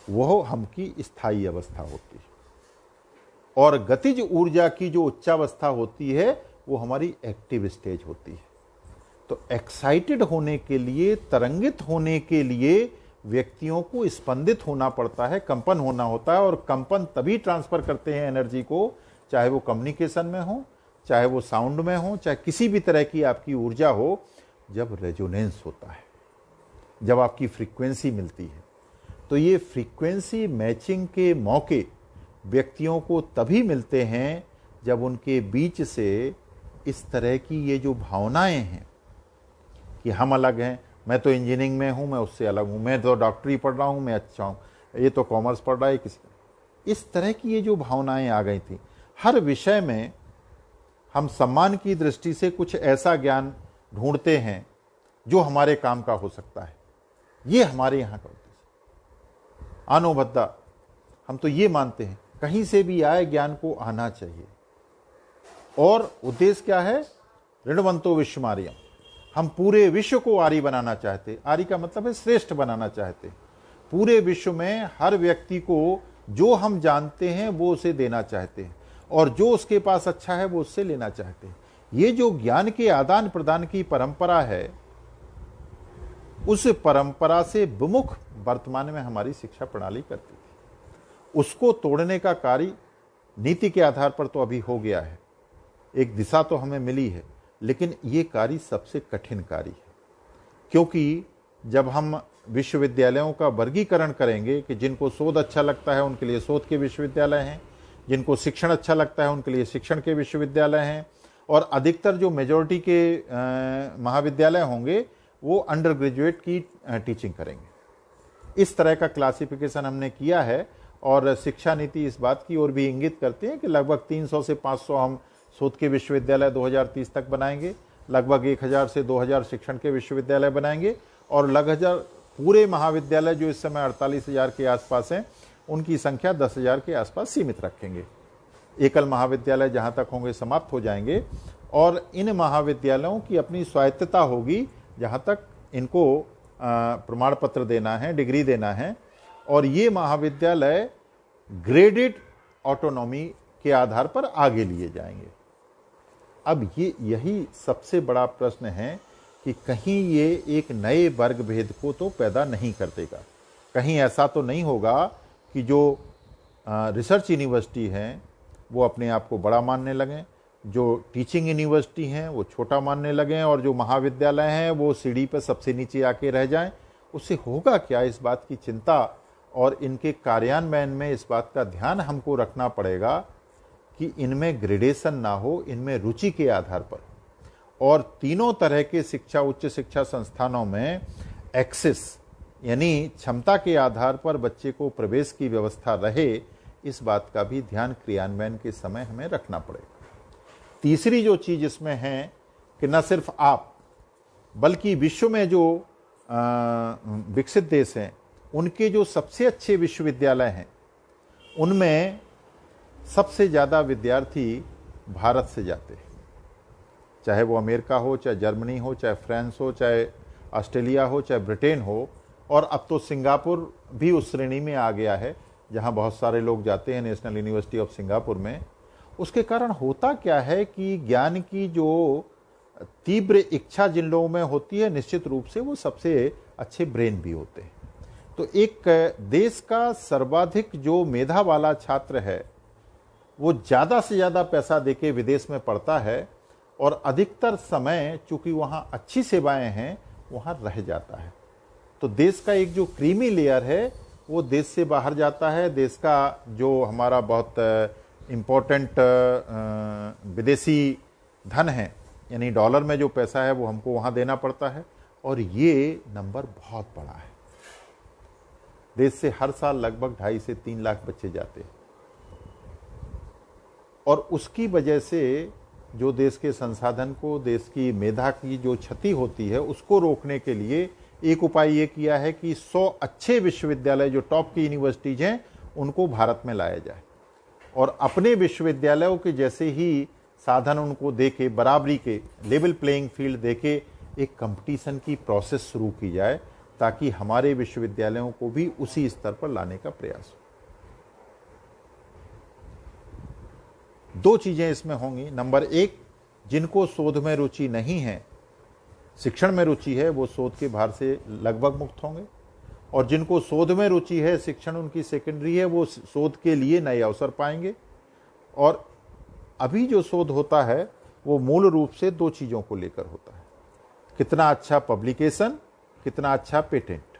S2: वह हम की स्थायी अवस्था होती है और गतिज ऊर्जा की जो उच्चावस्था होती है वो हमारी एक्टिव स्टेज होती है। तो एक्साइटेड होने के लिए, तरंगित होने के लिए व्यक्तियों को स्पंदित होना पड़ता है, कंपन होना होता है। और कंपन तभी ट्रांसफर करते हैं एनर्जी को, चाहे वो कम्युनिकेशन में हो, चाहे वो साउंड में हो, चाहे किसी भी तरह की आपकी ऊर्जा हो, जब रेजोनेंस होता है, जब आपकी फ्रीक्वेंसी मिलती है। तो ये फ्रीक्वेंसी मैचिंग के मौके व्यक्तियों को तभी मिलते हैं जब उनके बीच से इस तरह की ये जो भावनाएं हैं कि हम अलग हैं, मैं तो इंजीनियरिंग में हूं, मैं उससे अलग हूं, मैं तो डॉक्टरी पढ़ रहा हूं, मैं अच्छा हूं, ये तो कॉमर्स पढ़ रहा है किसी। इस तरह की ये जो भावनाएं आ गई थी। हर विषय में हम सम्मान की दृष्टि से कुछ ऐसा ज्ञान ढूंढते हैं जो हमारे काम का हो सकता है। ये हमारे यहाँ का उद्देश्य। आनोभद्दा, हम तो ये मानते हैं कहीं से भी आए ज्ञान को आना चाहिए। और उद्देश्य क्या है? ऋणवंतो विश्वमार्यम, हम पूरे विश्व को आर्य बनाना चाहते। आर्य का मतलब है श्रेष्ठ बनाना चाहते। पूरे विश्व में हर व्यक्ति को जो हम जानते हैं वो उसे देना चाहते हैं और जो उसके पास अच्छा है वो उससे लेना चाहते हैं। ये जो ज्ञान के आदान प्रदान की परंपरा है, उस परंपरा से विमुख वर्तमान में हमारी शिक्षा प्रणाली करती थी। उसको तोड़ने का कार्य नीति के आधार पर तो अभी हो गया है, एक दिशा तो हमें मिली है, लेकिन ये कार्य सबसे कठिन कार्य है। क्योंकि जब हम विश्वविद्यालयों का वर्गीकरण करेंगे कि जिनको शोध अच्छा लगता है उनके लिए शोध के विश्वविद्यालय हैं, जिनको शिक्षण अच्छा लगता है उनके लिए शिक्षण के विश्वविद्यालय हैं, और अधिकतर जो मेजॉरिटी के महाविद्यालय होंगे वो अंडर ग्रेजुएट की टीचिंग करेंगे। इस तरह का क्लासिफिकेशन हमने किया है और शिक्षा नीति इस बात की ओर भी इंगित करती है कि लगभग 300 से 500 हम शोध के विश्वविद्यालय 2030 तक बनाएंगे, लगभग 1000 से 2000 शिक्षण के विश्वविद्यालय बनाएंगे और लगभग पूरे महाविद्यालय जो इस समय 48,000 के आसपास हैं उनकी संख्या 10,000 के आसपास सीमित रखेंगे। एकल महाविद्यालय जहां तक होंगे समाप्त हो जाएंगे और इन महाविद्यालयों की अपनी स्वायत्तता होगी जहां तक इनको प्रमाण पत्र देना है, डिग्री देना है, और ये महाविद्यालय ग्रेडेड ऑटोनॉमी के आधार पर आगे लिए जाएंगे। अब यही सबसे बड़ा प्रश्न है कि कहीं ये एक नए वर्ग भेद को तो पैदा नहीं कर देगा। कहीं ऐसा तो नहीं होगा कि जो रिसर्च यूनिवर्सिटी हैं वो अपने आप को बड़ा मानने लगें, जो टीचिंग यूनिवर्सिटी हैं वो छोटा मानने लगें, और जो महाविद्यालय हैं वो सीढ़ी पर सबसे नीचे आके रह जाएं। उससे होगा क्या? इस बात की चिंता और इनके कार्यान्वयन में इस बात का ध्यान हमको रखना पड़ेगा कि इनमें ग्रेडेशन ना हो, इनमें रुचि के आधार पर। और तीनों तरह के शिक्षा, उच्च शिक्षा संस्थानों में एक्सेस यानी क्षमता के आधार पर बच्चे को प्रवेश की व्यवस्था रहे, इस बात का भी ध्यान क्रियान्वयन के समय हमें रखना पड़ेगा। तीसरी जो चीज इसमें है कि न सिर्फ आप बल्कि विश्व में जो विकसित देश हैं उनके जो सबसे अच्छे विश्वविद्यालय हैं उनमें सबसे ज़्यादा विद्यार्थी भारत से जाते हैं, चाहे वो अमेरिका हो, चाहे जर्मनी हो, चाहे फ्रांस हो, चाहे ऑस्ट्रेलिया हो, चाहे ब्रिटेन हो, और अब तो सिंगापुर भी उस श्रेणी में आ गया है जहां बहुत सारे लोग जाते हैं नेशनल यूनिवर्सिटी ऑफ सिंगापुर में। उसके कारण होता क्या है कि ज्ञान की जो तीव्र इच्छा जिन लोगों में होती है, निश्चित रूप से वो सबसे अच्छे ब्रेन भी होते हैं। तो एक देश का सर्वाधिक जो मेधा वाला छात्र है वो ज़्यादा से ज़्यादा पैसा देके विदेश में पढ़ता है, और अधिकतर समय चूंकि वहाँ अच्छी सेवाएं हैं वहाँ रह जाता है। तो देश का एक जो क्रीमी लेयर है वो देश से बाहर जाता है। देश का जो हमारा बहुत इम्पोर्टेंट विदेशी धन है, यानी डॉलर में जो पैसा है, वो हमको वहाँ देना पड़ता है, और ये नंबर बहुत बड़ा है। देश से हर साल लगभग 2.5 से 3 लाख बच्चे जाते हैं, और उसकी वजह से जो देश के संसाधन को, देश की मेधा की जो क्षति होती है, उसको रोकने के लिए एक उपाय ये किया है कि 100 अच्छे विश्वविद्यालय जो टॉप की यूनिवर्सिटीज हैं उनको भारत में लाया जाए, और अपने विश्वविद्यालयों के जैसे ही साधन उनको देके, बराबरी के लेवल प्लेइंग फील्ड देके एक कंपटीशन की प्रोसेस शुरू की जाए, ताकि हमारे विश्वविद्यालयों को भी उसी स्तर पर लाने का प्रयास हो। 2 चीजें इसमें होंगी। नंबर 1, जिनको शोध में रुचि नहीं है, शिक्षण में रुचि है, वो शोध के भार से लगभग मुक्त होंगे, और जिनको शोध में रुचि है, शिक्षण उनकी सेकेंडरी है, वो शोध के लिए नए अवसर पाएंगे। और अभी जो शोध होता है वो मूल रूप से 2 चीजों को लेकर होता है, कितना अच्छा पब्लिकेशन, कितना अच्छा पेटेंट।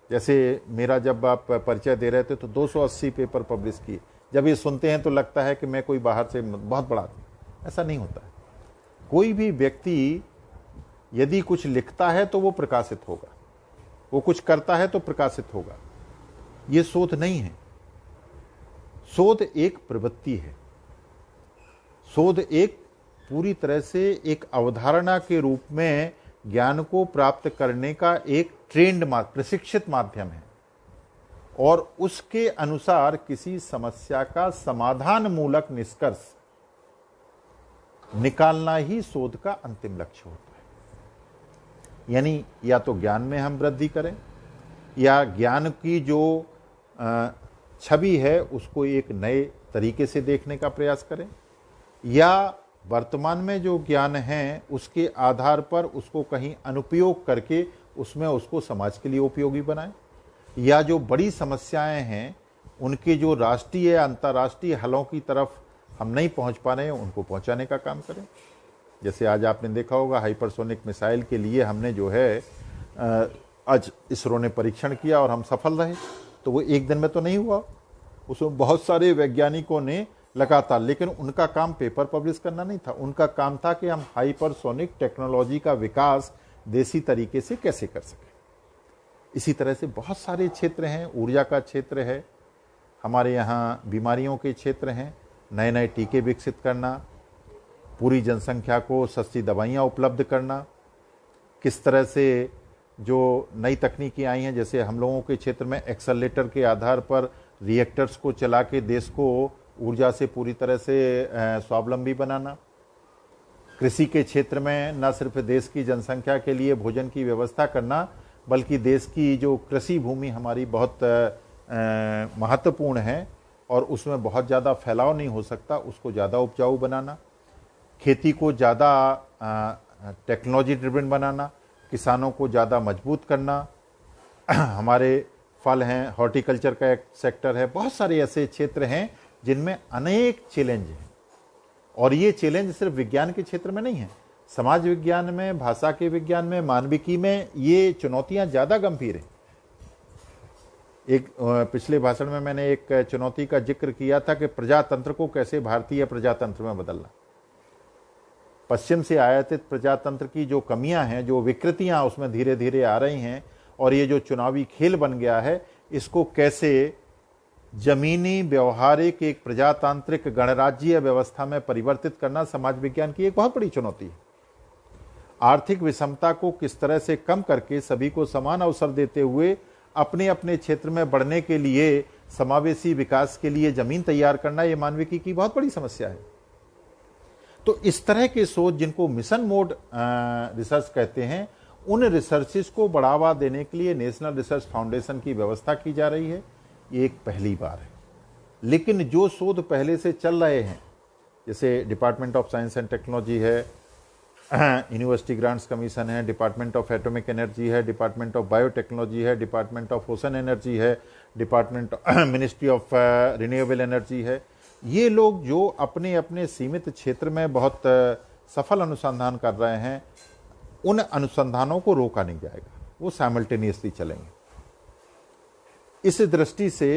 S2: जैसे मेरा जब आप परिचय दे रहे थे तो 280 पेपर पब्लिश किए। जब ये सुनते हैं तो लगता है कि मैं कोई बाहर से बहुत बड़ा आदमी, ऐसा नहीं होता है। कोई भी व्यक्ति यदि कुछ लिखता है तो वो प्रकाशित होगा, वो कुछ करता है तो प्रकाशित होगा। ये शोध नहीं है। शोध एक प्रवृत्ति है। शोध एक पूरी तरह से एक अवधारणा के रूप में ज्ञान को प्राप्त करने का एक ट्रेंड प्रशिक्षित माध्यम है, और उसके अनुसार किसी समस्या का समाधान मूलक निष्कर्ष निकालना ही शोध का अंतिम लक्ष्य होता है। यानी या तो ज्ञान में हम वृद्धि करें, या ज्ञान की जो छवि है उसको एक नए तरीके से देखने का प्रयास करें, या वर्तमान में जो ज्ञान है उसके आधार पर उसको कहीं अनुपयोग करके उसमें उसको समाज के लिए उपयोगी बनाएं, या जो बड़ी समस्याएं हैं उनके जो राष्ट्रीय या अंतर्राष्ट्रीय हलों की तरफ हम नहीं पहुंच पा रहे हैं उनको पहुंचाने का काम करें। जैसे आज आपने देखा होगा हाइपरसोनिक मिसाइल के लिए हमने जो है आज इसरो ने परीक्षण किया और हम सफल रहे। तो वो एक दिन में तो नहीं हुआ, उसमें बहुत सारे वैज्ञानिकों ने लगातार, लेकिन उनका काम पेपर पब्लिश करना नहीं था। उनका काम था कि हम हाइपरसोनिक टेक्नोलॉजी का विकास देसी तरीके से कैसे कर सकें। इसी तरह से बहुत सारे क्षेत्र हैं, ऊर्जा का क्षेत्र है, हमारे यहाँ बीमारियों के क्षेत्र हैं, नए नए टीके विकसित करना, पूरी जनसंख्या को सस्ती दवाइयाँ उपलब्ध करना, किस तरह से जो नई तकनीकी आई हैं, जैसे हम लोगों के क्षेत्र में एक्सेलरेटर के आधार पर रिएक्टर्स को चला के देश को ऊर्जा से पूरी तरह से स्वावलंबी बनाना, कृषि के क्षेत्र में न सिर्फ देश की जनसंख्या के लिए भोजन की व्यवस्था करना, बल्कि देश की जो कृषि भूमि हमारी बहुत महत्वपूर्ण है और उसमें बहुत ज़्यादा फैलाव नहीं हो सकता, उसको ज़्यादा उपजाऊ बनाना, खेती को ज़्यादा टेक्नोलॉजी ड्रिवन बनाना, किसानों को ज़्यादा मजबूत करना, हमारे फल हैं, हॉर्टिकल्चर का एक सेक्टर है, बहुत सारे ऐसे क्षेत्र हैं जिनमें अनेक चैलेंज हैं। और ये चैलेंज सिर्फ विज्ञान के क्षेत्र में नहीं है, समाज विज्ञान में, भाषा के विज्ञान में, मानविकी में ये चुनौतियां ज़्यादा गंभीर हैं। एक पिछले भाषण में मैंने एक चुनौती का जिक्र किया था कि प्रजातंत्र को कैसे भारतीय प्रजातंत्र में बदलना। पश्चिम से आयातित प्रजातंत्र की जो कमियां हैं, जो विकृतियां उसमें धीरे धीरे आ रही हैं, और ये जो चुनावी खेल बन गया है, इसको कैसे जमीनी व्यवहारिक एक प्रजातांत्रिक गणराज्यीय व्यवस्था में परिवर्तित करना समाज विज्ञान की एक बहुत बड़ी चुनौती है। आर्थिक विषमता को किस तरह से कम करके सभी को समान अवसर देते हुए अपने अपने क्षेत्र में बढ़ने के लिए, समावेशी विकास के लिए जमीन तैयार करना, ये मानविकी की बहुत बड़ी समस्या है। तो इस तरह के शोध जिनको मिशन मोड रिसर्च कहते हैं, उन रिसर्चेस को बढ़ावा देने के लिए नेशनल रिसर्च फाउंडेशन की व्यवस्था की जा रही है। ये एक पहली बार है। लेकिन जो शोध पहले से चल रहे हैं, जैसे department of science and technology है, यूनिवर्सिटी ग्रांट्स कमीशन है, डिपार्टमेंट ऑफ एटॉमिक एनर्जी है, डिपार्टमेंट ऑफ बायोटेक्नोलॉजी है, डिपार्टमेंट ऑफ ओशन एनर्जी है, department ministry of renewable energy है, ये लोग जो अपने अपने सीमित क्षेत्र में बहुत सफल अनुसंधान कर रहे हैं, उन अनुसंधानों को रोका नहीं जाएगा, वो साइमल्टेनियसली चलेंगे। इस दृष्टि से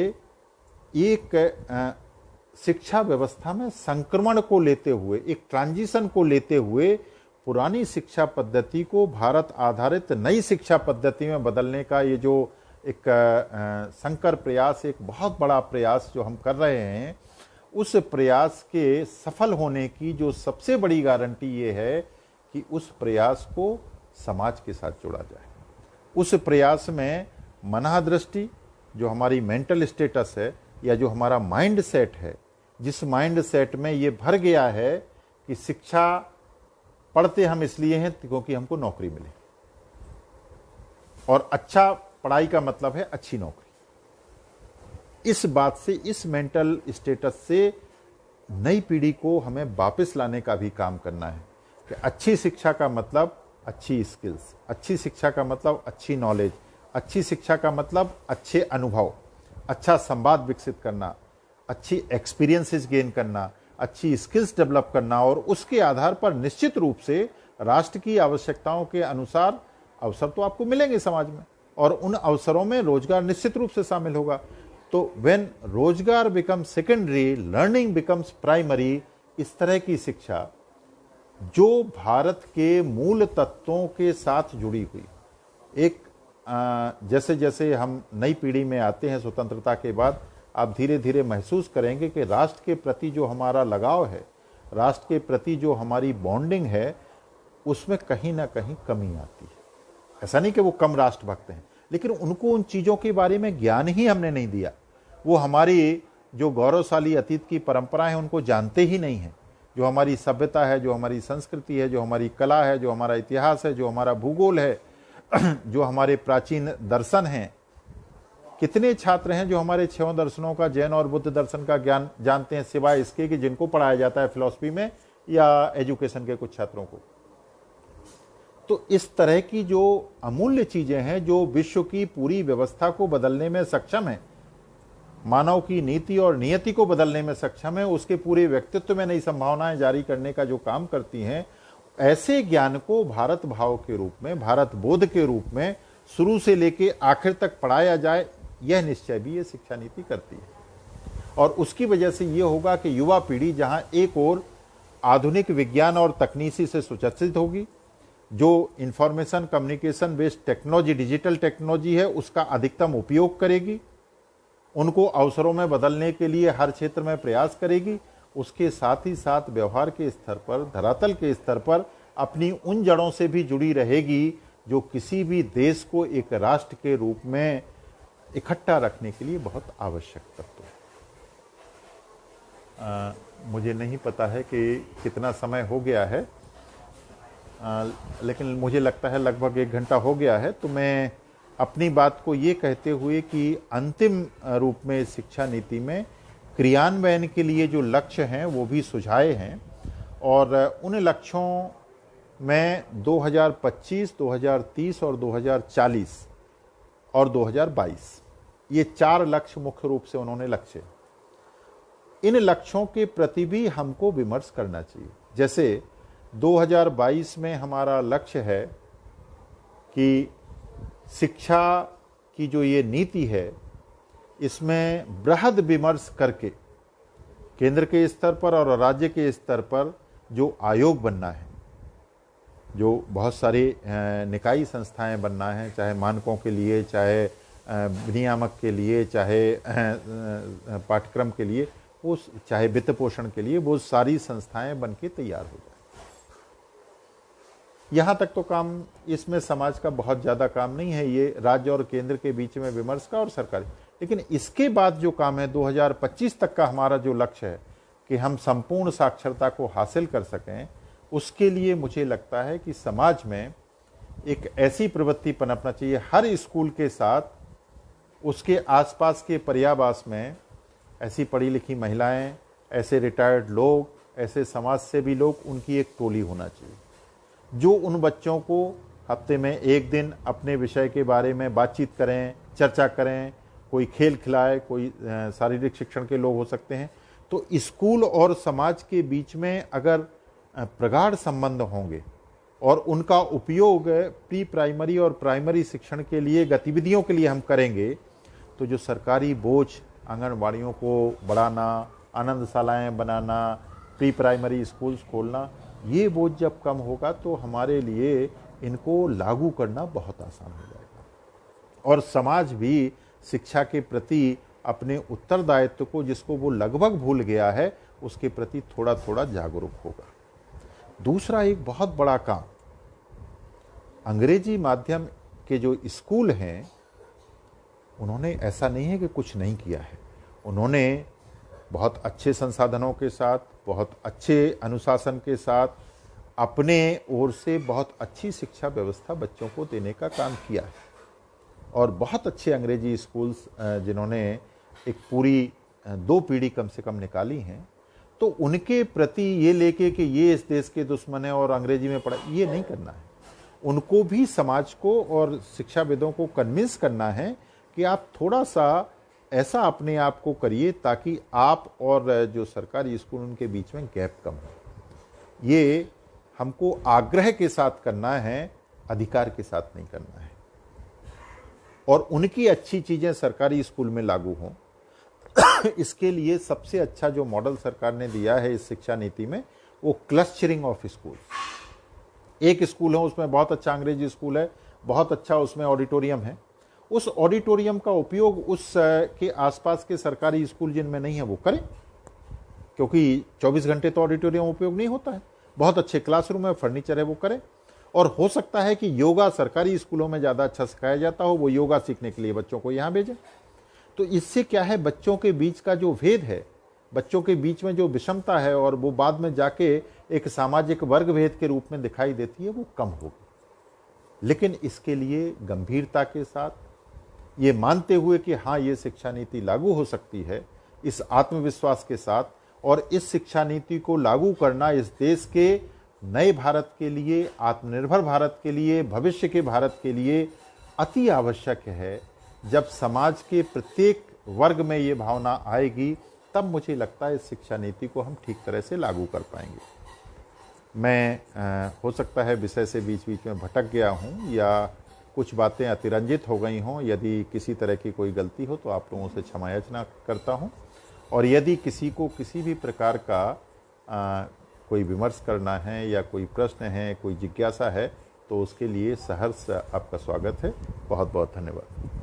S2: एक शिक्षा व्यवस्था में संक्रमण को लेते हुए, एक ट्रांजिशन को लेते हुए पुरानी शिक्षा पद्धति को भारत आधारित नई शिक्षा पद्धति में बदलने का ये जो एक संकर प्रयास, एक बहुत बड़ा प्रयास जो हम कर रहे हैं, उस प्रयास के सफल होने की जो सबसे बड़ी गारंटी ये है कि उस प्रयास को समाज के साथ जोड़ा जाए। उस प्रयास में मनःदृष्टि, जो हमारी मेंटल स्टेटस है या जो हमारा माइंड सेट है, जिस माइंड सेट में ये भर गया है कि शिक्षा पढ़ते हम इसलिए हैं क्योंकि हमको नौकरी मिले, और अच्छा पढ़ाई का मतलब है अच्छी नौकरी। इस बात से, इस मेंटल स्टेटस से नई पीढ़ी को हमें वापस लाने का भी काम करना है कि अच्छी शिक्षा का मतलब अच्छी स्किल्स, अच्छी शिक्षा का मतलब अच्छी नॉलेज, अच्छी शिक्षा का मतलब अच्छे अनुभव, अच्छा संवाद विकसित करना, अच्छी एक्सपीरियंसेस गेन करना, अच्छी स्किल्स डेवलप करना, और उसके आधार पर निश्चित रूप से राष्ट्र की आवश्यकताओं के अनुसार अवसर तो आपको मिलेंगे समाज में, और उन अवसरों में रोजगार निश्चित रूप से शामिल होगा। तो व्हेन रोजगार become secondary, learning becomes primary, इस तरह की शिक्षा जो भारत के मूल तत्वों के साथ जुड़ी हुई, एक जैसे जैसे हम नई पीढ़ी में आते हैं स्वतंत्रता के बाद, आप धीरे धीरे महसूस करेंगे कि राष्ट्र के प्रति जो हमारा लगाव है, राष्ट्र के प्रति जो हमारी बॉन्डिंग है, उसमें कहीं ना कहीं कमी आती है। ऐसा नहीं कि वो कम राष्ट्रभक्त हैं, लेकिन उनको उन चीज़ों के बारे में ज्ञान ही हमने नहीं दिया। वो हमारी जो गौरवशाली अतीत की परंपराएं हैं उनको जानते ही नहीं हैं। जो हमारी सभ्यता है, जो हमारी संस्कृति है, जो हमारी कला है, जो हमारा इतिहास है, जो हमारा भूगोल है, जो हमारे प्राचीन दर्शन हैं। कितने छात्र हैं जो हमारे 6 दर्शनों का, जैन और बुद्ध दर्शन का ज्ञान जानते हैं, सिवाय इसके कि जिनको पढ़ाया जाता है फिलॉसफी में या एजुकेशन के कुछ छात्रों को। तो इस तरह की जो अमूल्य चीजें हैं, जो विश्व की पूरी व्यवस्था को बदलने में सक्षम है, मानव की नीति और नियति को बदलने में सक्षम है, उसके पूरे व्यक्तित्व में नई संभावनाएं जारी करने का जो काम करती हैं, ऐसे ज्ञान को भारत भाव के रूप में, भारत बोध के रूप में शुरू से लेके आखिर तक पढ़ाया जाए, यह निश्चय भी ये शिक्षा नीति करती है। और उसकी वजह से ये होगा कि युवा पीढ़ी जहां एक ओर आधुनिक विज्ञान और तकनीकी से सुसज्जित होगी, जो information communication based technology, digital technology है, उसका अधिकतम उपयोग करेगी, उनको अवसरों में बदलने के लिए हर क्षेत्र में प्रयास करेगी, उसके साथ ही साथ व्यवहार के स्तर पर, धरातल के स्तर पर अपनी उन जड़ों से भी जुड़ी रहेगी जो किसी भी देश को एक राष्ट्र के रूप में इकट्ठा रखने के लिए बहुत आवश्यक तत्व है। मुझे नहीं पता है कि कितना समय हो गया है, लेकिन मुझे लगता है लगभग 1 घंटा हो गया है। तो मैं अपनी बात को ये कहते हुए कि अंतिम रूप में शिक्षा नीति में क्रियान्वयन के लिए जो लक्ष्य हैं वो भी सुझाए हैं, और उन लक्ष्यों में 2025, 2030 और 2040 और 2022, ये 4 लक्ष्य मुख्य रूप से उन्होंने लक्ष्य। इन लक्ष्यों के प्रति भी हमको विमर्श करना चाहिए। जैसे 2022 में हमारा लक्ष्य है कि शिक्षा की जो ये नीति है, इसमें बृहद विमर्श करके केंद्र के स्तर पर और राज्य के स्तर पर जो आयोग बनना है, जो बहुत सारी निकाय संस्थाएं बनना है, चाहे मानकों के लिए, चाहे विनियामक के लिए, चाहे पाठ्यक्रम के लिए, वो चाहे वित्त पोषण के लिए, वो सारी संस्थाएं बन के तैयार हो जाए। यहाँ तक तो काम, इसमें समाज का बहुत ज़्यादा काम नहीं है, ये राज्य और केंद्र के बीच में विमर्श का और सरकारी। लेकिन इसके बाद जो काम है 2025 तक का हमारा जो लक्ष्य है कि हम संपूर्ण साक्षरता को हासिल कर सकें, उसके लिए मुझे लगता है कि समाज में एक ऐसी प्रवृत्ति पनपना चाहिए हर स्कूल के साथ, उसके आसपास के पर्यावास में ऐसी पढ़ी लिखी महिलाएं, ऐसे रिटायर्ड लोग, ऐसे समाज सेवी लोग, उनकी एक टोली होना चाहिए जो उन बच्चों को हफ्ते में एक दिन अपने विषय के बारे में बातचीत करें, चर्चा करें, कोई खेल खिलाए, कोई शारीरिक शिक्षण के लोग हो सकते हैं। तो स्कूल और समाज के बीच में अगर प्रगाढ़ संबंध होंगे और उनका उपयोग प्री प्राइमरी और प्राइमरी शिक्षण के लिए गतिविधियों के लिए हम करेंगे, तो जो सरकारी बोझ आंगनबाड़ियों को बढ़ाना, आनंदशालाएं बनाना, प्री प्राइमरी स्कूल्स खोलना, ये बोझ जब कम होगा तो हमारे लिए इनको लागू करना बहुत आसान हो जाएगा और समाज भी शिक्षा के प्रति अपने उत्तरदायित्व को, जिसको वो लगभग भूल गया है, उसके प्रति थोड़ा थोड़ा जागरूक होगा। दूसरा एक बहुत बड़ा काम, अंग्रेजी माध्यम के जो स्कूल हैं, उन्होंने ऐसा नहीं है कि कुछ नहीं किया है, उन्होंने बहुत अच्छे संसाधनों के साथ, बहुत अच्छे अनुशासन के साथ अपने ओर से बहुत अच्छी शिक्षा व्यवस्था बच्चों को देने का काम किया है और बहुत अच्छे अंग्रेजी स्कूल्स जिन्होंने एक पूरी 2 पीढ़ी कम से कम निकाली हैं, तो उनके प्रति ये लेके कि ये इस देश के दुश्मन है और अंग्रेजी में पढ़ा, ये नहीं करना है। उनको भी समाज को और शिक्षाविदों को कन्विंस करना है कि आप थोड़ा सा ऐसा अपने आप को करिए ताकि आप और जो सरकारी स्कूल उनके बीच में गैप कम हो। ये हमको आग्रह के साथ करना है, अधिकार के साथ नहीं करना है। और उनकी अच्छी चीजें सरकारी स्कूल में लागू हों, इसके लिए सबसे अच्छा जो मॉडल सरकार ने दिया है इस शिक्षा नीति में, वो क्लस्टरिंग ऑफ स्कूल। एक स्कूल है उसमें बहुत अच्छा अंग्रेजी स्कूल है, बहुत अच्छा उसमें ऑडिटोरियम है, उस ऑडिटोरियम का उपयोग उस के आसपास के सरकारी स्कूल जिनमें नहीं है वो करें, क्योंकि 24 घंटे तो ऑडिटोरियम उपयोग नहीं होता है। बहुत अच्छे क्लासरूम है, फर्नीचर है, वो करें। और हो सकता है कि योगा सरकारी स्कूलों में ज़्यादा अच्छा सिखाया जाता हो, वो योगा सीखने के लिए बच्चों को यहाँ भेजें। तो इससे क्या है, बच्चों के बीच का जो भेद है, बच्चों के बीच में जो विषमता है और वो बाद में जाके एक सामाजिक वर्ग भेद के रूप में दिखाई देती है, वो कम होगी। लेकिन इसके लिए गंभीरता के साथ, ये मानते हुए कि हाँ ये शिक्षा नीति लागू हो सकती है, इस आत्मविश्वास के साथ, और इस शिक्षा नीति को लागू करना इस देश के नए भारत के लिए, आत्मनिर्भर भारत के लिए, भविष्य के भारत के लिए अति आवश्यक है। जब समाज के प्रत्येक वर्ग में ये भावना आएगी, तब मुझे लगता है इस शिक्षा नीति को हम ठीक तरह से लागू कर पाएंगे। मैं हो सकता है विषय से बीच बीच में भटक गया हूँ या कुछ बातें अतिरंजित हो गई हों। यदि किसी तरह की कोई गलती हो तो आप लोगों से क्षमा याचना करता हूँ। और यदि किसी को किसी भी प्रकार का कोई विमर्श करना है या कोई प्रश्न है, कोई जिज्ञासा है, तो उसके लिए सहर्ष आपका स्वागत है। बहुत बहुत धन्यवाद।